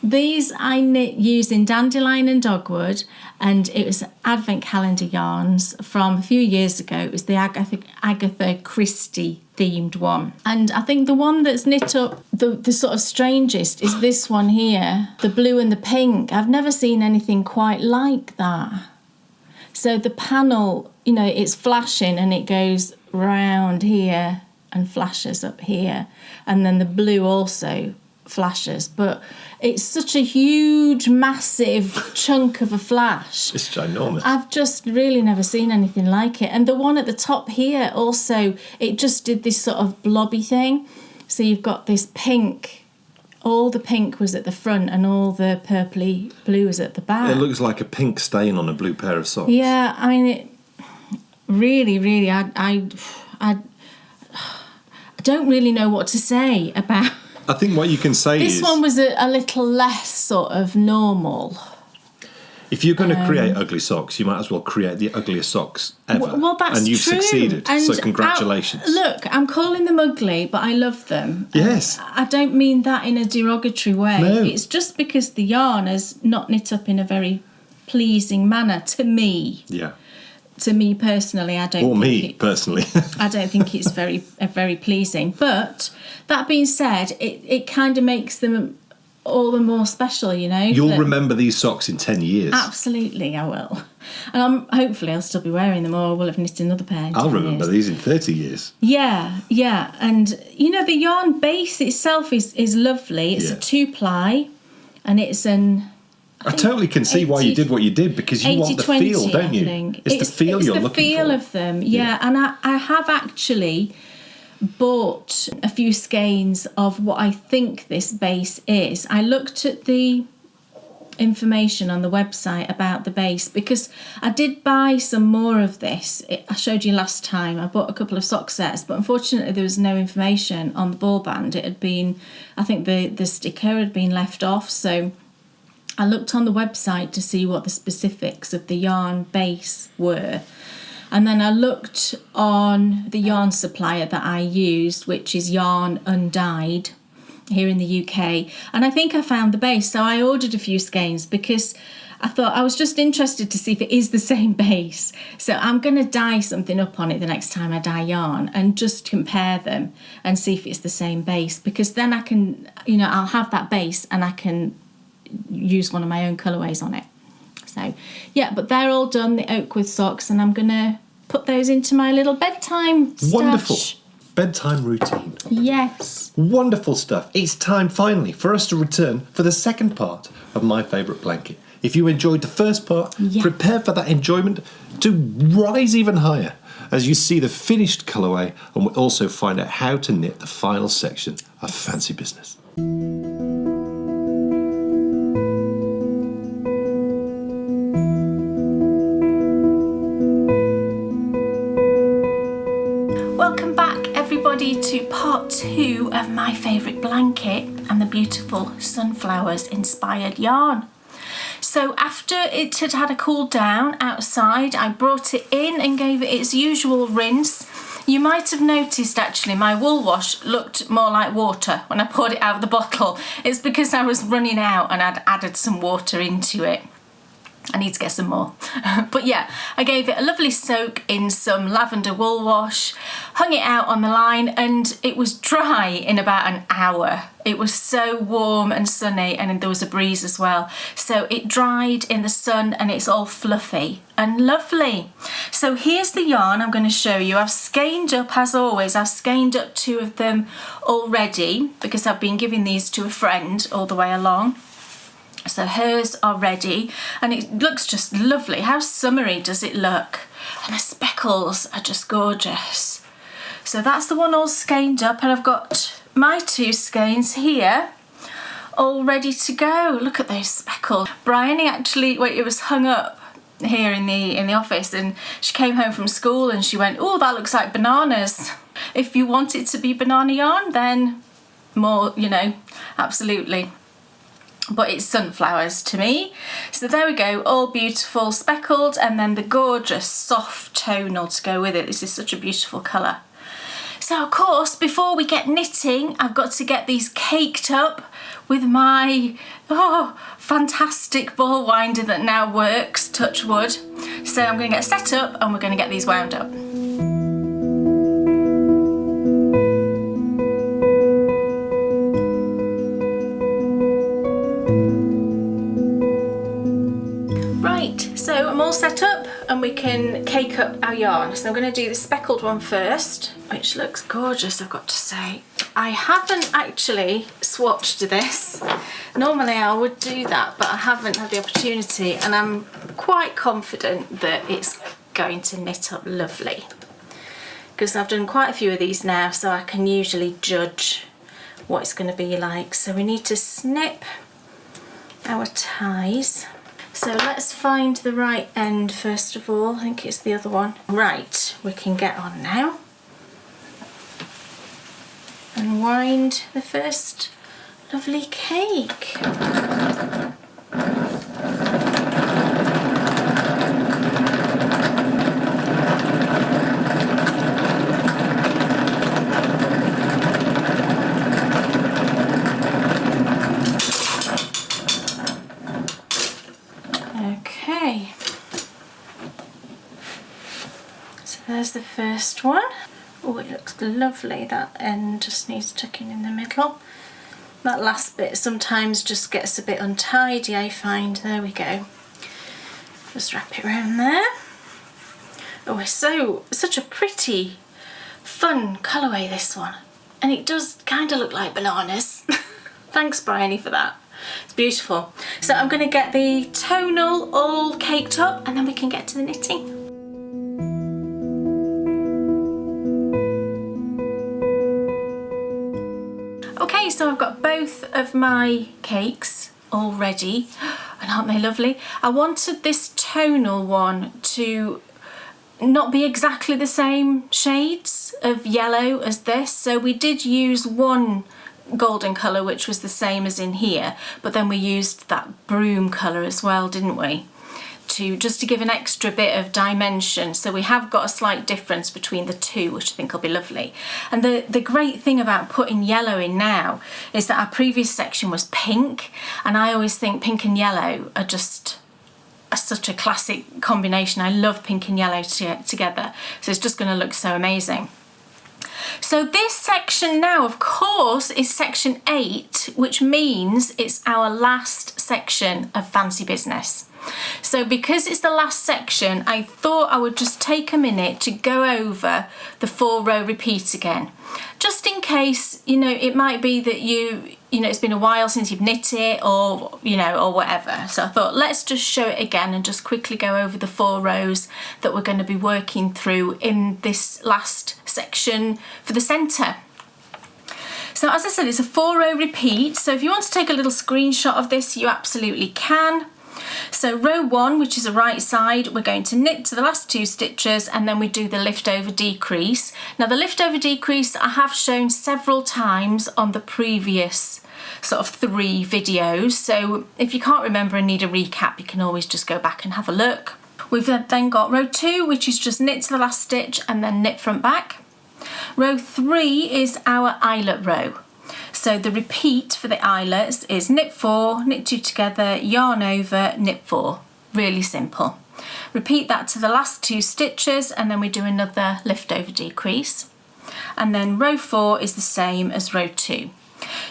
these I knit using dandelion and dogwood, and it was Advent calendar yarns from a few years ago. It was the Agatha Christie themed one. And I think the one that's knit up the sort of strangest is this one here, the blue and the pink. I've never seen anything quite like that. So the panel, you know, it's flashing and it goes round here and flashes up here. And then the blue also flashes, but it's such a huge, massive chunk of a flash. It's ginormous. I've just really never seen anything like it. And the one at the top here also, it just did this sort of blobby thing. So you've got this pink, all the pink was at the front and all the purpley blue was at the back. It looks like a pink stain on a blue pair of socks. Yeah, I mean, it really, I don't really know what to say about. I think what you can say this one was a little less sort of normal. If you're going to create ugly socks, you might as well create the ugliest socks ever. Well, that's and you've true. succeeded. And so congratulations. Look, I'm calling them ugly, but I love them. Yes. I don't mean that in a derogatory way. No. It's just because the yarn is not knit up in a very pleasing manner to me. Yeah. To me personally, I don't. Or me personally. I don't think it's very pleasing. But that being said, it kind of makes them all the more special, you know. You'll remember these socks in 10 years. Absolutely, I will. And hopefully I'll still be wearing them, or I will have knitted another pair in 10 I'll remember years. these in 30 years. Yeah. And, you know, the yarn base itself is lovely. It's a 2-ply, and it's I totally can see why you did what you did, because you want the feel, don't you? I think. It's the feel you're looking for. It's the feel of them, yeah. And I have actually bought a few skeins of what I think this base is. I looked at the information on the website about the base because I did buy some more of this. I showed you last time. I bought a couple of sock sets, but unfortunately there was no information on the ball band. It had been, I think the sticker had been left off, so I looked on the website to see what the specifics of the yarn base were. And then I looked on the yarn supplier that I used, which is Yarn Undyed here in the UK. And I think I found the base. So I ordered a few skeins because I thought I was just interested to see if it is the same base. So I'm going to dye something up on it the next time I dye yarn and just compare them and see if it's the same base. Because then I can, you know, I'll have that base and I can use one of my own colourways on it. So yeah, but they're all done, the Oakworth socks, and I'm gonna put those into my little bedtime stash. Wonderful bedtime routine. Yes. Wonderful stuff. It's time finally for us to return for the second part of My Favourite Blanket. If you enjoyed the first part, prepare for that enjoyment to rise even higher as you see the finished colourway, and we'll also find out how to knit the final section of Fancy Business. Welcome back, everybody, to part 2 of My Favourite Blanket and the beautiful sunflowers inspired yarn. So after it had had a cool down outside, I brought it in and gave it its usual rinse. You might have noticed actually my wool wash looked more like water when I poured it out of the bottle. It's because I was running out and I'd added some water into it. I need to get some more. But yeah, I gave it a lovely soak in some lavender wool wash, hung it out on the line, and it was dry in about an hour. It was so warm and sunny, and there was a breeze as well. So it dried in the sun and it's all fluffy and lovely. So here's the yarn I'm going to show you. I've skeined up, as always, I've skeined up 2 of them already because I've been giving these to a friend all the way along. So hers are ready and it looks just lovely. How summery does it look? And the speckles are just gorgeous. So that's the one all skeined up, and I've got my 2 skeins here all ready to go. Look at those speckles. Bryony actually, it was hung up here in the office, and she came home from school and she went, oh, that looks like bananas. If you want it to be banana yarn, then more, absolutely. But it's sunflowers to me. So there we go, all beautiful, speckled, and then the gorgeous soft tonal to go with it. This is such a beautiful colour. So of course, before we get knitting, I've got to get these caked up with my fantastic ball winder that now works, touch wood. So I'm going to get set up and we're going to get these wound up. So I'm all set up and we can cake up our yarn. So I'm going to do the speckled one first, which looks gorgeous, I've got to say. I haven't actually swatched this. Normally I would do that, but I haven't had the opportunity, and I'm quite confident that it's going to knit up lovely. Because I've done quite a few of these now, so I can usually judge what it's going to be like. So we need to snip our ties. So let's find the right end first of all. I think it's the other one. Right, we can get on now. And wind the first lovely cake. There's the first one. Oh, it looks lovely. That end just needs tucking in the middle. That last bit sometimes just gets a bit untidy, I find. There we go. Just wrap it around there. Oh, it's such a pretty, fun colourway, this one. And it does kind of look like bananas. Thanks, Bryony, for that. It's beautiful. So I'm going to get the tonal all caked up and then we can get to the knitting. Okay, so I've got both of my cakes all ready, and aren't they lovely? I wanted this tonal one to not be exactly the same shades of yellow as this, so we did use one golden colour which was the same as in here, but then we used that broom colour as well, didn't we? Just to give an extra bit of dimension, so we have got a slight difference between the two, which I think will be lovely. And the great thing about putting yellow in now is that our previous section was pink, and I always think pink and yellow are just such a classic combination. I love pink and yellow together, so it's just going to look so amazing. So this section now, of course, is section 8, which means it's our last section of Fancy Business. So because it's the last section, I thought I would just take a minute to go over the 4-row repeat again. Just in case, it might be that it's been a while since you've knit it or whatever. So I thought, let's just show it again and just quickly go over the 4 rows that we're going to be working through in this last section for the centre. So as I said, it's a 4-row repeat. So if you want to take a little screenshot of this, you absolutely can. So row 1, which is the right side, we're going to knit to the last 2 stitches and then we do the lift over decrease. Now the lift over decrease I have shown several times on the previous sort of 3 videos, so if you can't remember and need a recap, you can always just go back and have a look. We've then got row 2, which is just knit to the last stitch and then knit front back. Row 3 is our eyelet row. So the repeat for the eyelets is knit 4, knit 2 together, yarn over, knit 4. really simple. Repeat that to the last 2 stitches, and then we do another lift over decrease. And then row 4 is the same as row 2.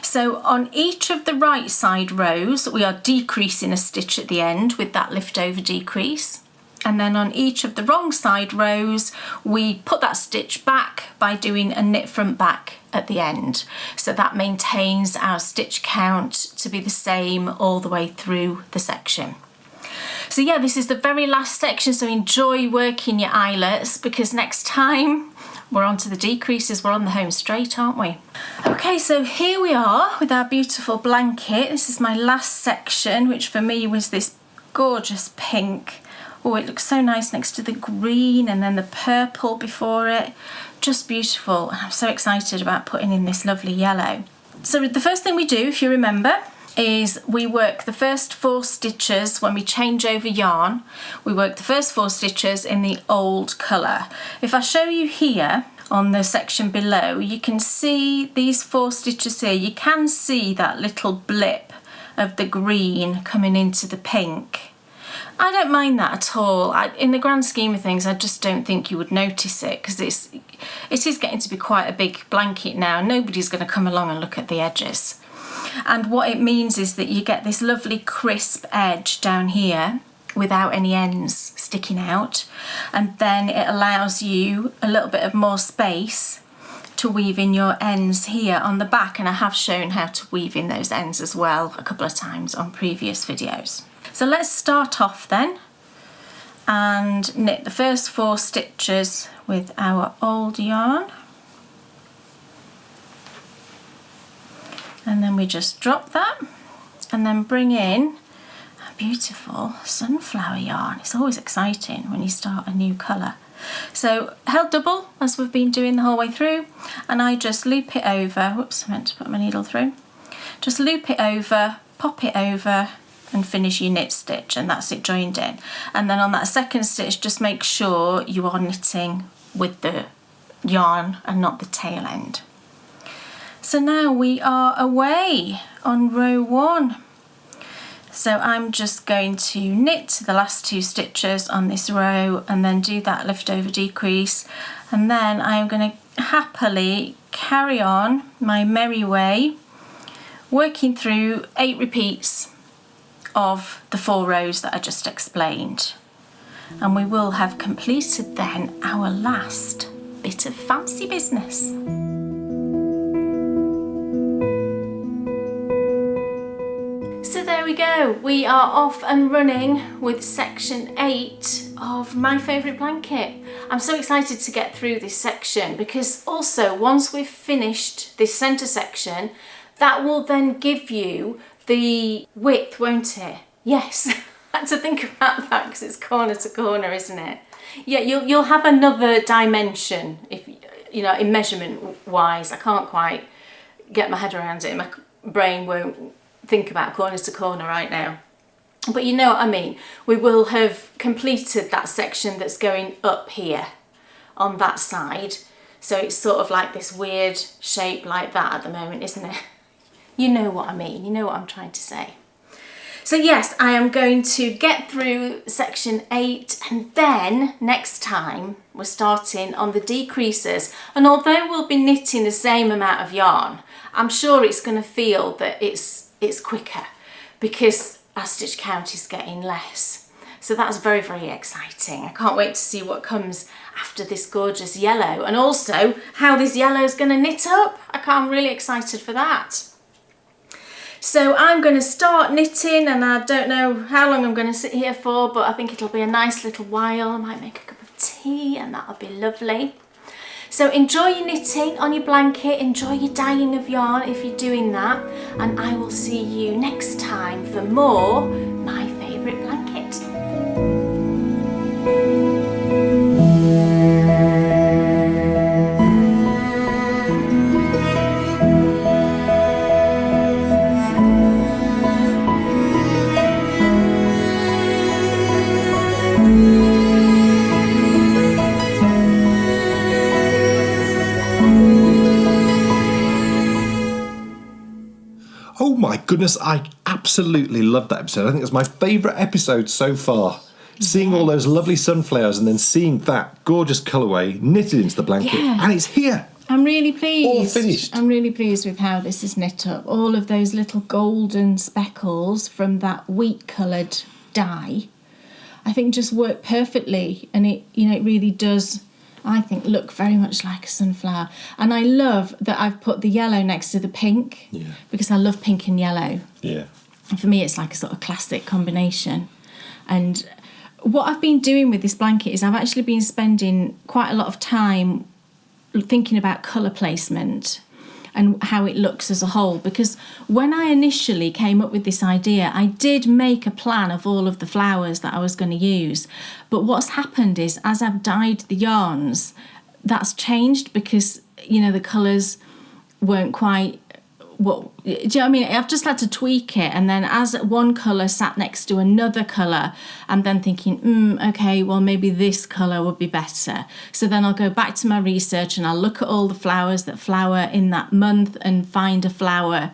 So on each of the right side rows, we are decreasing a stitch at the end with that lift over decrease. And then on each of the wrong side rows, we put that stitch back by doing a knit front back at the end. So that maintains our stitch count to be the same all the way through the section. So yeah, this is the very last section, so enjoy working your eyelets, because next time we're on to the decreases. We're on the home straight, aren't we? Okay, so here we are with our beautiful blanket. This is my last section, which for me was this gorgeous pink. Oh, it looks so nice next to the green and then the purple before it. Just beautiful. I'm so excited about putting in this lovely yellow. So the first thing we do, if you remember, is we work the first 4 stitches when we change over yarn. We work the first 4 stitches in the old colour. If I show you here on the section below, you can see these 4 stitches here. You can see that little blip of the green coming into the pink. I don't mind that at all. In the grand scheme of things, I just don't think you would notice it, because it is getting to be quite a big blanket now. Nobody's going to come along and look at the edges. And what it means is that you get this lovely crisp edge down here without any ends sticking out, and then it allows you a little bit of more space to weave in your ends here on the back, and I have shown how to weave in those ends as well a couple of times on previous videos. So let's start off then and knit the first 4 stitches with our old yarn. And then we just drop that and then bring in a beautiful sunflower yarn. It's always exciting when you start a new colour. So held double, as we've been doing the whole way through, and I just loop it over. Whoops, I meant to put my needle through. Just loop it over, pop it over, and finish your knit stitch, and that's it joined in. And then on that second stitch, just make sure you are knitting with the yarn and not the tail end. So now we are away on row 1. So I'm just going to knit the last 2 stitches on this row and then do that lift over decrease, and then I'm going to happily carry on my merry way, working through 8 repeats of the 4 rows that I just explained, and we will have completed then our last bit of fancy business. So there we go, we are off and running with section 8 of my favourite blanket. I'm so excited to get through this section, because also once we've finished this centre section, that will then give you the width, won't it? Yes, I had to think about that because it's corner to corner, isn't it? Yeah, you'll have another dimension, if you know, in measurement wise. I can't quite get my head around it. My brain won't think about corner to corner right now. But you know what I mean. We will have completed that section that's going up here on that side. So it's sort of like this weird shape like that at the moment, isn't it? You know what I mean, you know what I'm trying to say. So yes, I am going to get through section 8, and then next time we're starting on the decreases. And although we'll be knitting the same amount of yarn, I'm sure it's going to feel that it's quicker, because our stitch count is getting less. So that's very, very exciting. I can't wait to see what comes after this gorgeous yellow, and also how this yellow is going to knit up. I'm really excited for that. So I'm going to start knitting, and I don't know how long I'm going to sit here for, but I think it'll be a nice little while. I might make a cup of tea, and that'll be lovely. So enjoy your knitting on your blanket, enjoy your dyeing of yarn if you're doing that, and I will see you next time for more My Favourite Blanket. Oh my goodness, I absolutely absolutely loved that episode. I think it's my favourite episode so far. Seeing all those lovely sunflowers and then seeing that gorgeous colourway knitted into the blanket, and it's here. I'm really pleased. All finished. I'm really pleased with how this is knit up. All of those little golden speckles from that wheat coloured dye, I think just work perfectly, and it really does, I think, look very much like a sunflower. And I love that I've put the yellow next to the pink, because I love pink and yellow. Yeah. And for me, it's like a sort of classic combination. And what I've been doing with this blanket is I've actually been spending quite a lot of time thinking about colour placement and how it looks as a whole, because when I initially came up with this idea, I did make a plan of all of the flowers that I was going to use. But what's happened is, as I've dyed the yarns, that's changed, because the colours weren't quite what, do you know what I mean? I've just had to tweak it, and then as one colour sat next to another colour, I'm then thinking, okay, well, maybe this colour would be better. So then I'll go back to my research and I'll look at all the flowers that flower in that month and find a flower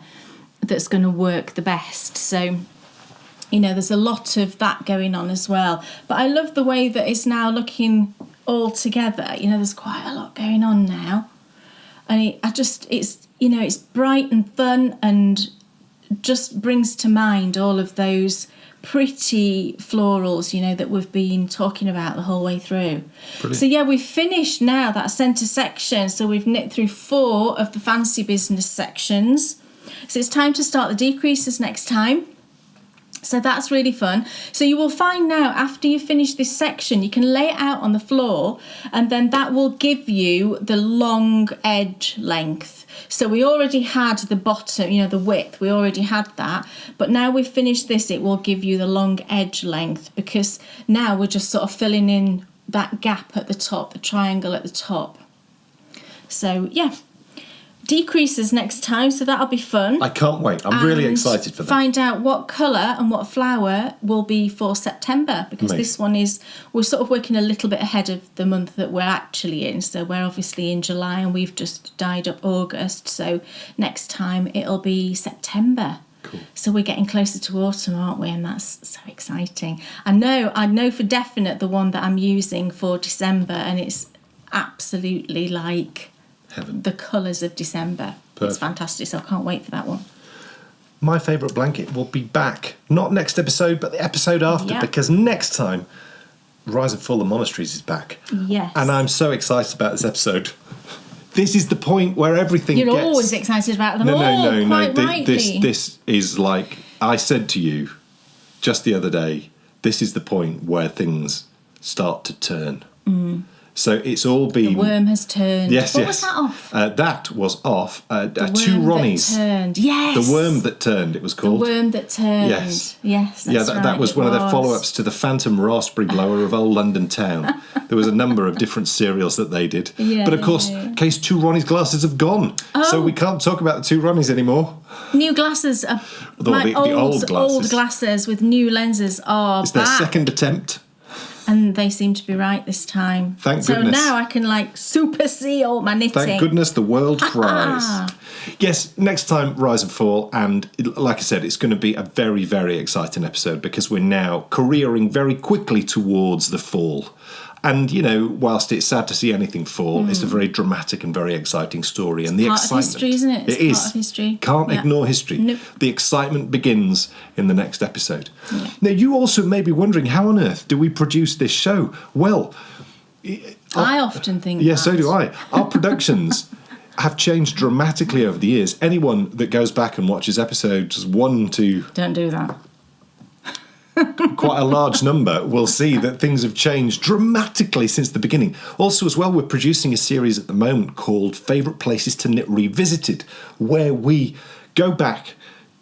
that's going to work the best. So, there's a lot of that going on as well. But I love the way that it's now looking all together. There's quite a lot going on now. And it's bright and fun, and just brings to mind all of those pretty florals, that we've been talking about the whole way through. Brilliant. So we've finished now that centre section. So we've knit through 4 of the fancy business sections. So it's time to start the decreases next time. So that's really fun. So you will find now, after you finish this section, you can lay it out on the floor, and then that will give you the long edge length. So we already had the bottom, the width, we already had that. But now we've finished this, it will give you the long edge length, because now we're just sort of filling in that gap at the top, the triangle at the top. So, decreases next time, so that'll be fun. I can't wait. I'm really excited for that. Find out what colour and what flower will be for September, because this one we're sort of working a little bit ahead of the month that we're actually in. So we're obviously in July and we've just dyed up August. So next time it'll be September. Cool. So we're getting closer to autumn, aren't we? And that's so exciting. I know for definite the one that I'm using for December, and it's absolutely like heaven. The colours of December. Perfect. It's fantastic, so I can't wait for that one. My favourite blanket will be back, not next episode, but the episode after, because next time, Rise and Fall of Monasteries is back. Yes. And I'm so excited about this episode. This is the point where everything You're always excited about them. No. Rightly. This is like, I said to you just the other day, this is the point where things start to turn. So it's all been... The worm has turned. Yes. What was that off? That was off. The Two worm Ronnies. That turned. Yes. The Worm That Turned, it was called. The Worm That Turned. Yes. Yes, that's right. That was one of the follow-ups to the Phantom Raspberry Blower of Old London Town. There was a number of different serials that they did. But of course, case Two Ronnies glasses have gone. So we can't talk about the Two Ronnies anymore. New glasses are... The old glasses. Old glasses with new lenses are It's their second attempt. And they seem to be right this time. Thank goodness. So now I can super seal my knitting. Thank goodness the world cries. Yes, next time Rise and Fall, and like I said, it's going to be a very, very exciting episode, because we're now careering very quickly towards the fall. And, whilst it's sad to see anything fall, it's a very dramatic and very exciting story. And the excitement... Part of history, isn't it? It's part of history. Can't ignore history. Nope. The excitement begins in the next episode. Yeah. Now, you also may be wondering, how on earth do we produce this show? Well... I often think Yeah, so do I. Our productions have changed dramatically over the years. Anyone that goes back and watches episodes 1 to... Don't do that. quite a large number, will see that things have changed dramatically since the beginning. Also, as well, we're producing a series at the moment called Favourite Places to Knit Revisited, where we go back,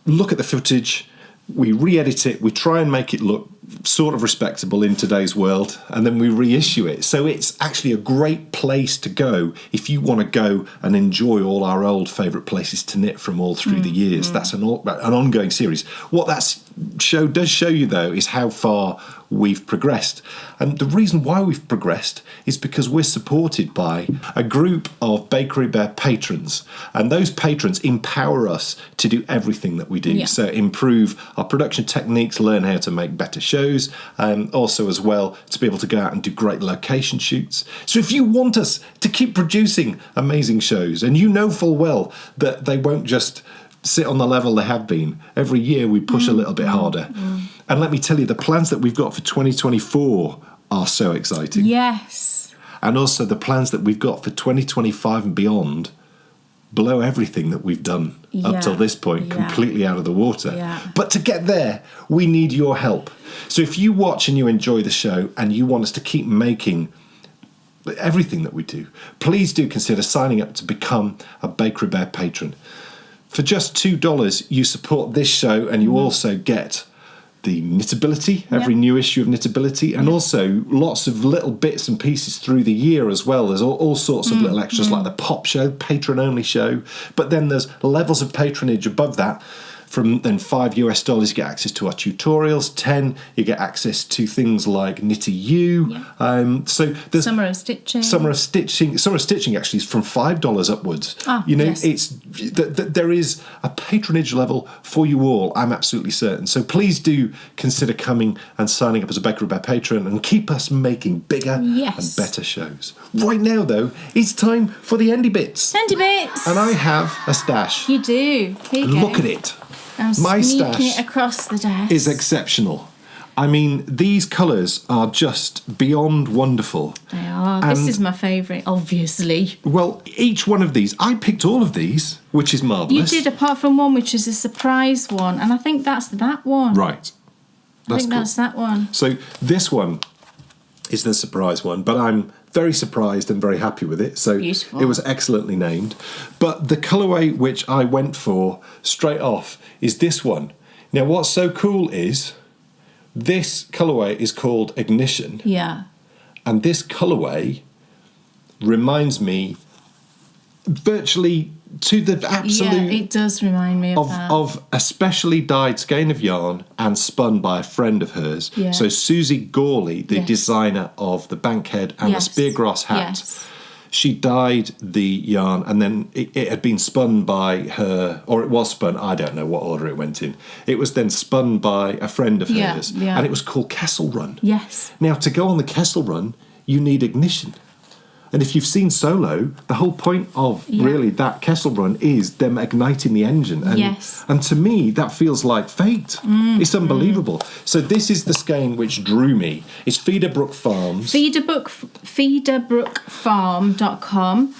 look at the footage, we re-edit it, we try and make it look sort of respectable in today's world, and then we reissue it. So it's actually a great place to go if you want to go and enjoy all our old favourite places to knit from all through the years. That's an ongoing series. What that show show does show you, though, is how far we've progressed. And the reason why we've progressed is because we're supported by a group of Bakery Bear patrons. And those patrons empower us to do everything that we do. Yeah. So improve our production techniques, learn how to make better shows, and also as well to be able to go out and do great location shoots. So if you want us to keep producing amazing shows, and you know full well that they won't just sit on the level they have been, every year we push a little bit harder. And let me tell you, the plans that we've got for 2024 are so exciting. Yes. And also the plans that we've got for 2025 and beyond blow everything that we've done up till this point completely out of the water. Yeah. But to get there, we need your help. So if you watch and you enjoy the show and you want us to keep making everything that we do, please do consider signing up to become a Bakery Bear patron. For just $2, you support this show, and you also get the Knitability, every new issue of Knitability, and also lots of little bits and pieces through the year as well. There's all sorts of little extras, like the pop show, patron-only show. But then there's levels of patronage above that. From then $5 you get access to our tutorials. 10, you get access to things like Knit-A-You. So there's Summer of Stitching. Summer of Stitching actually is from $5 upwards. It's there is a patronage level for you all. I'm absolutely certain. So please do consider coming and signing up as a Bakery Bear patron and keep us making bigger and better shows. Right now, though, it's time for the Endy Bits. Endy Bits. And I have a stash. You do. Here you go. Look at it. I'm My sneaking stash it across the desk. is exceptional. I mean, these colours are just beyond wonderful. They are. This is my favourite, obviously. Well, each one of these, I picked all of these, which is marvellous. You did, apart from one, which is a surprise one, and I think that's that one. Right. That's that one. So this one is the surprise one, but I'm very surprised and very happy with it. So Beautiful. It was excellently named. But the colourway which I went for straight off is this one. Now, what's so cool is this colourway is called Ignition. Yeah. And this colourway reminds me virtually to the absolute... Yeah, it does remind me of that. Of a specially dyed skein of yarn and spun by a friend of hers. Yeah. So Susie Gawley, the designer of the Bankhead and the Speargrass hat, she dyed the yarn, and then it had been spun by her, or it was spun, I don't know what order it went in. It was then spun by a friend of hers, and it was called Kessel Run. Yes. Now, to go on the Kessel Run, you need ignition. And if you've seen Solo, the whole point of really that Kessel Run is them igniting the engine. And, and to me, that feels like fate. It's unbelievable. So this is the skein which drew me. It's Feederbrook Farms. Feederbrookfarm.com.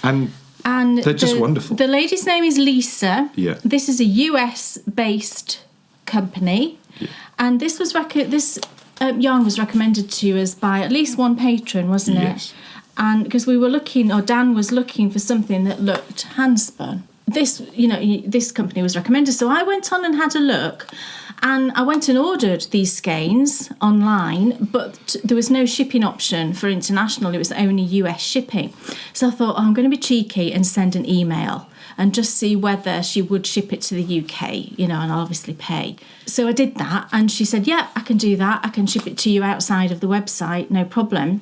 And they're just wonderful. The lady's name is Lisa. Yeah. This is a US-based company. Yeah. And this was yarn was recommended to us by at least one patron, wasn't it? Yes. And because we were looking, or Dan was looking for something that looked hand spun. This company was recommended. So I went on and had a look, and I went and ordered these skeins online, but there was no shipping option for international. It was only US shipping. So I thought, I'm going to be cheeky and send an email and just see whether she would ship it to the UK, and I'll obviously pay. So I did that, and she said, yeah, I can do that. I can ship it to you outside of the website, no problem.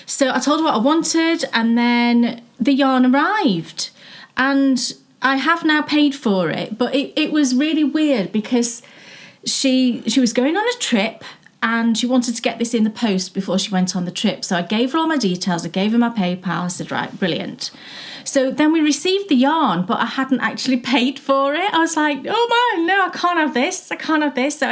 So I told her what I wanted, and then the yarn arrived. And I have now paid for it, but it was really weird because she was going on a trip, and she wanted to get this in the post before she went on the trip. So I gave her all my details, I gave her my PayPal, I said, right, brilliant. So then we received the yarn, but I hadn't actually paid for it. I was like, oh my, no, I can't have this. So I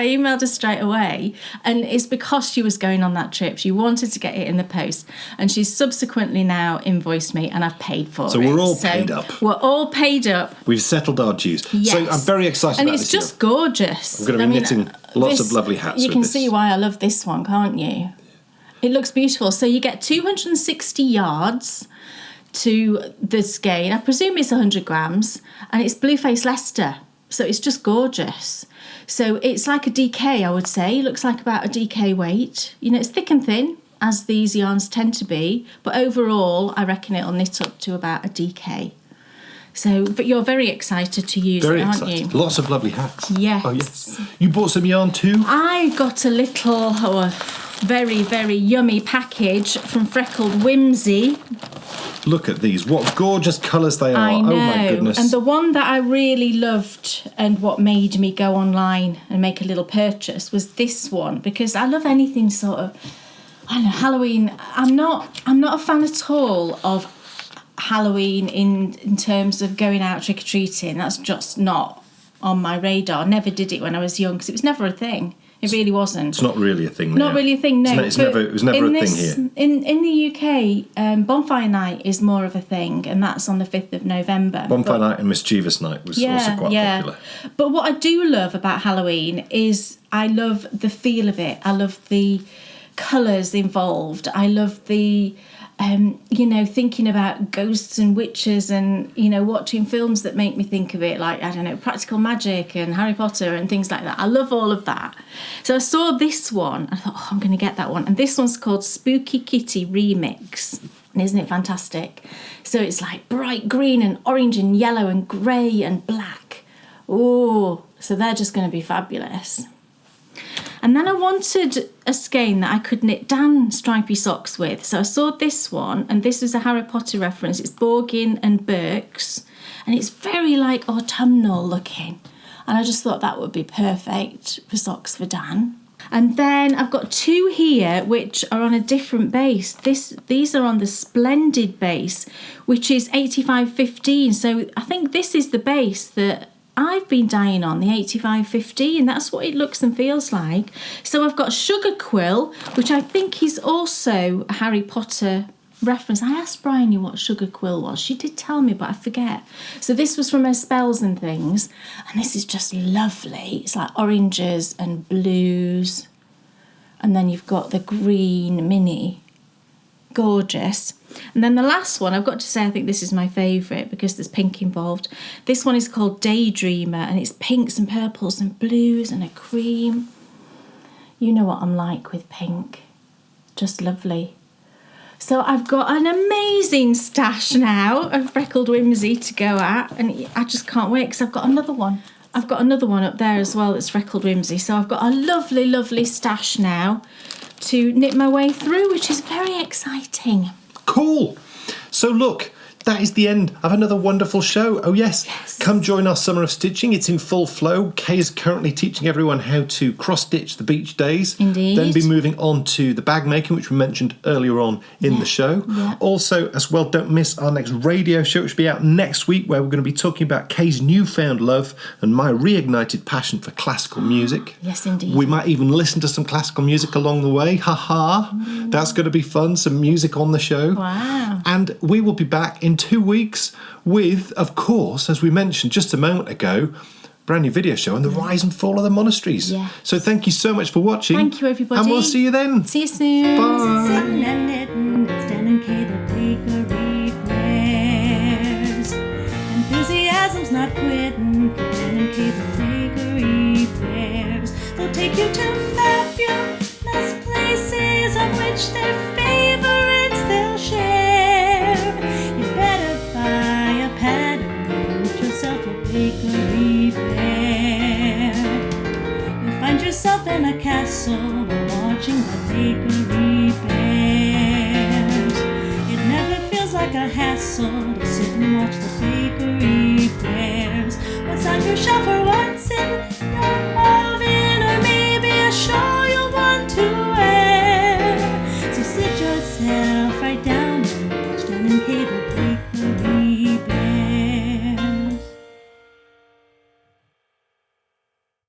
emailed her straight away. And it's because she was going on that trip. She wanted to get it in the post. And she's subsequently now invoiced me, and I've paid for it. So we're all paid up. We're all paid up. We've settled our dues. Yes. So I'm very excited about this. And it's just gorgeous. I'm going to be knitting lots of lovely hats with this. You can see why I love this one, can't you? It looks beautiful. So you get 260 yards to the skein. I presume it's 100 grams, and it's Blueface Leicester, so it's just gorgeous. So it's like a DK, I would say. It looks like about a DK weight. It's thick and thin, as these yarns tend to be, but overall I reckon it'll knit up to about a DK. So, but you're very excited to use Very it, aren't excited. you? Lots of lovely hats. Yes. Oh, yes. You bought some yarn too? I got a little, very, very yummy package from Freckled Whimsy. Look at these. What gorgeous colours they are. I know. Oh, my goodness. And the one that I really loved and what made me go online and make a little purchase was this one, because I love anything sort of, I don't know, Halloween. I'm not a fan at all of Halloween in terms of going out trick-or-treating. That's just not on my radar. Never did it when I was young because it was never a thing. It really wasn't. It's not really a thing now. Not really a thing, no. It was never a thing here. In the UK, Bonfire Night is more of a thing, and that's on the 5th of November. Bonfire Night and Mischievous Night was also quite popular. But what I do love about Halloween is I love the feel of it. I love the colours involved. I love the... thinking about ghosts and witches and, watching films that make me think of it, like, I don't know, Practical Magic and Harry Potter and things like that. I love all of that. So I saw this one. I thought, I'm going to get that one. And this one's called Spooky Kitty Remix. And isn't it fantastic? So it's like bright green and orange and yellow and grey and black. Oh, so they're just going to be fabulous. And then I wanted a skein that I could knit down stripy socks with. So I saw this one, and this is a Harry Potter reference. It's Borgin and Burke's, and it's very like autumnal looking. And I just thought that would be perfect for socks for Dan. And then I've got two here which are on a different base. These are on the Splendid base, which is 8515. So I think this is the base that I've been dying on, the 8550, and that's what it looks and feels like. So I've got Sugar Quill, which I think is also a Harry Potter reference. I asked Bryony what Sugar Quill was. She did tell me, but I forget. So this was from her Spells and Things, and this is just lovely. It's like oranges and blues, and then you've got the green mini. Gorgeous. And then the last one, I've got to say I think this is my favourite because there's pink involved. This one is called Daydreamer, and it's pinks and purples and blues and a cream. You know what I'm like with pink. Just lovely. So I've got an amazing stash now of Freckled Whimsy to go at, and I just can't wait because I've got another one. I've got another one up there as well that's Freckled Whimsy. So I've got a lovely, lovely stash now to knit my way through, which is very exciting. Cool. So look, that is the end of another wonderful show. Oh yes, come join our Summer of Stitching. It's in full flow. Kay is currently teaching everyone how to cross-stitch the beach days. Indeed. Then be moving on to the bag making, which we mentioned earlier on in the show. Yeah. Also, as well, don't miss our next radio show, which will be out next week, where we're going to be talking about Kay's newfound love and my reignited passion for classical music. Yes, indeed. We might even listen to some classical music along the way. Ha-ha. That's going to be fun. Some music on the show. Wow. And we will be back in 2 weeks with, of course, as we mentioned just a moment ago, brand new video show on the rise and fall of the monasteries. Yes. So thank you so much for watching. Thank you, everybody. And we'll see you then. See you soon. Bye. Sitting and knitting, it's Dan and Kay, the bakery players. Enthusiasm's not quitting for Dan and Kay, the bakery players. They'll take you to fabulous places of which their favorites they'll share. You better buy a pattern and get yourself a bakery pair. You'll find yourself in a castle while watching the bakery bears. It never feels like a hassle to sit and watch the bakery bears. What's on your shelf or what's in your heart?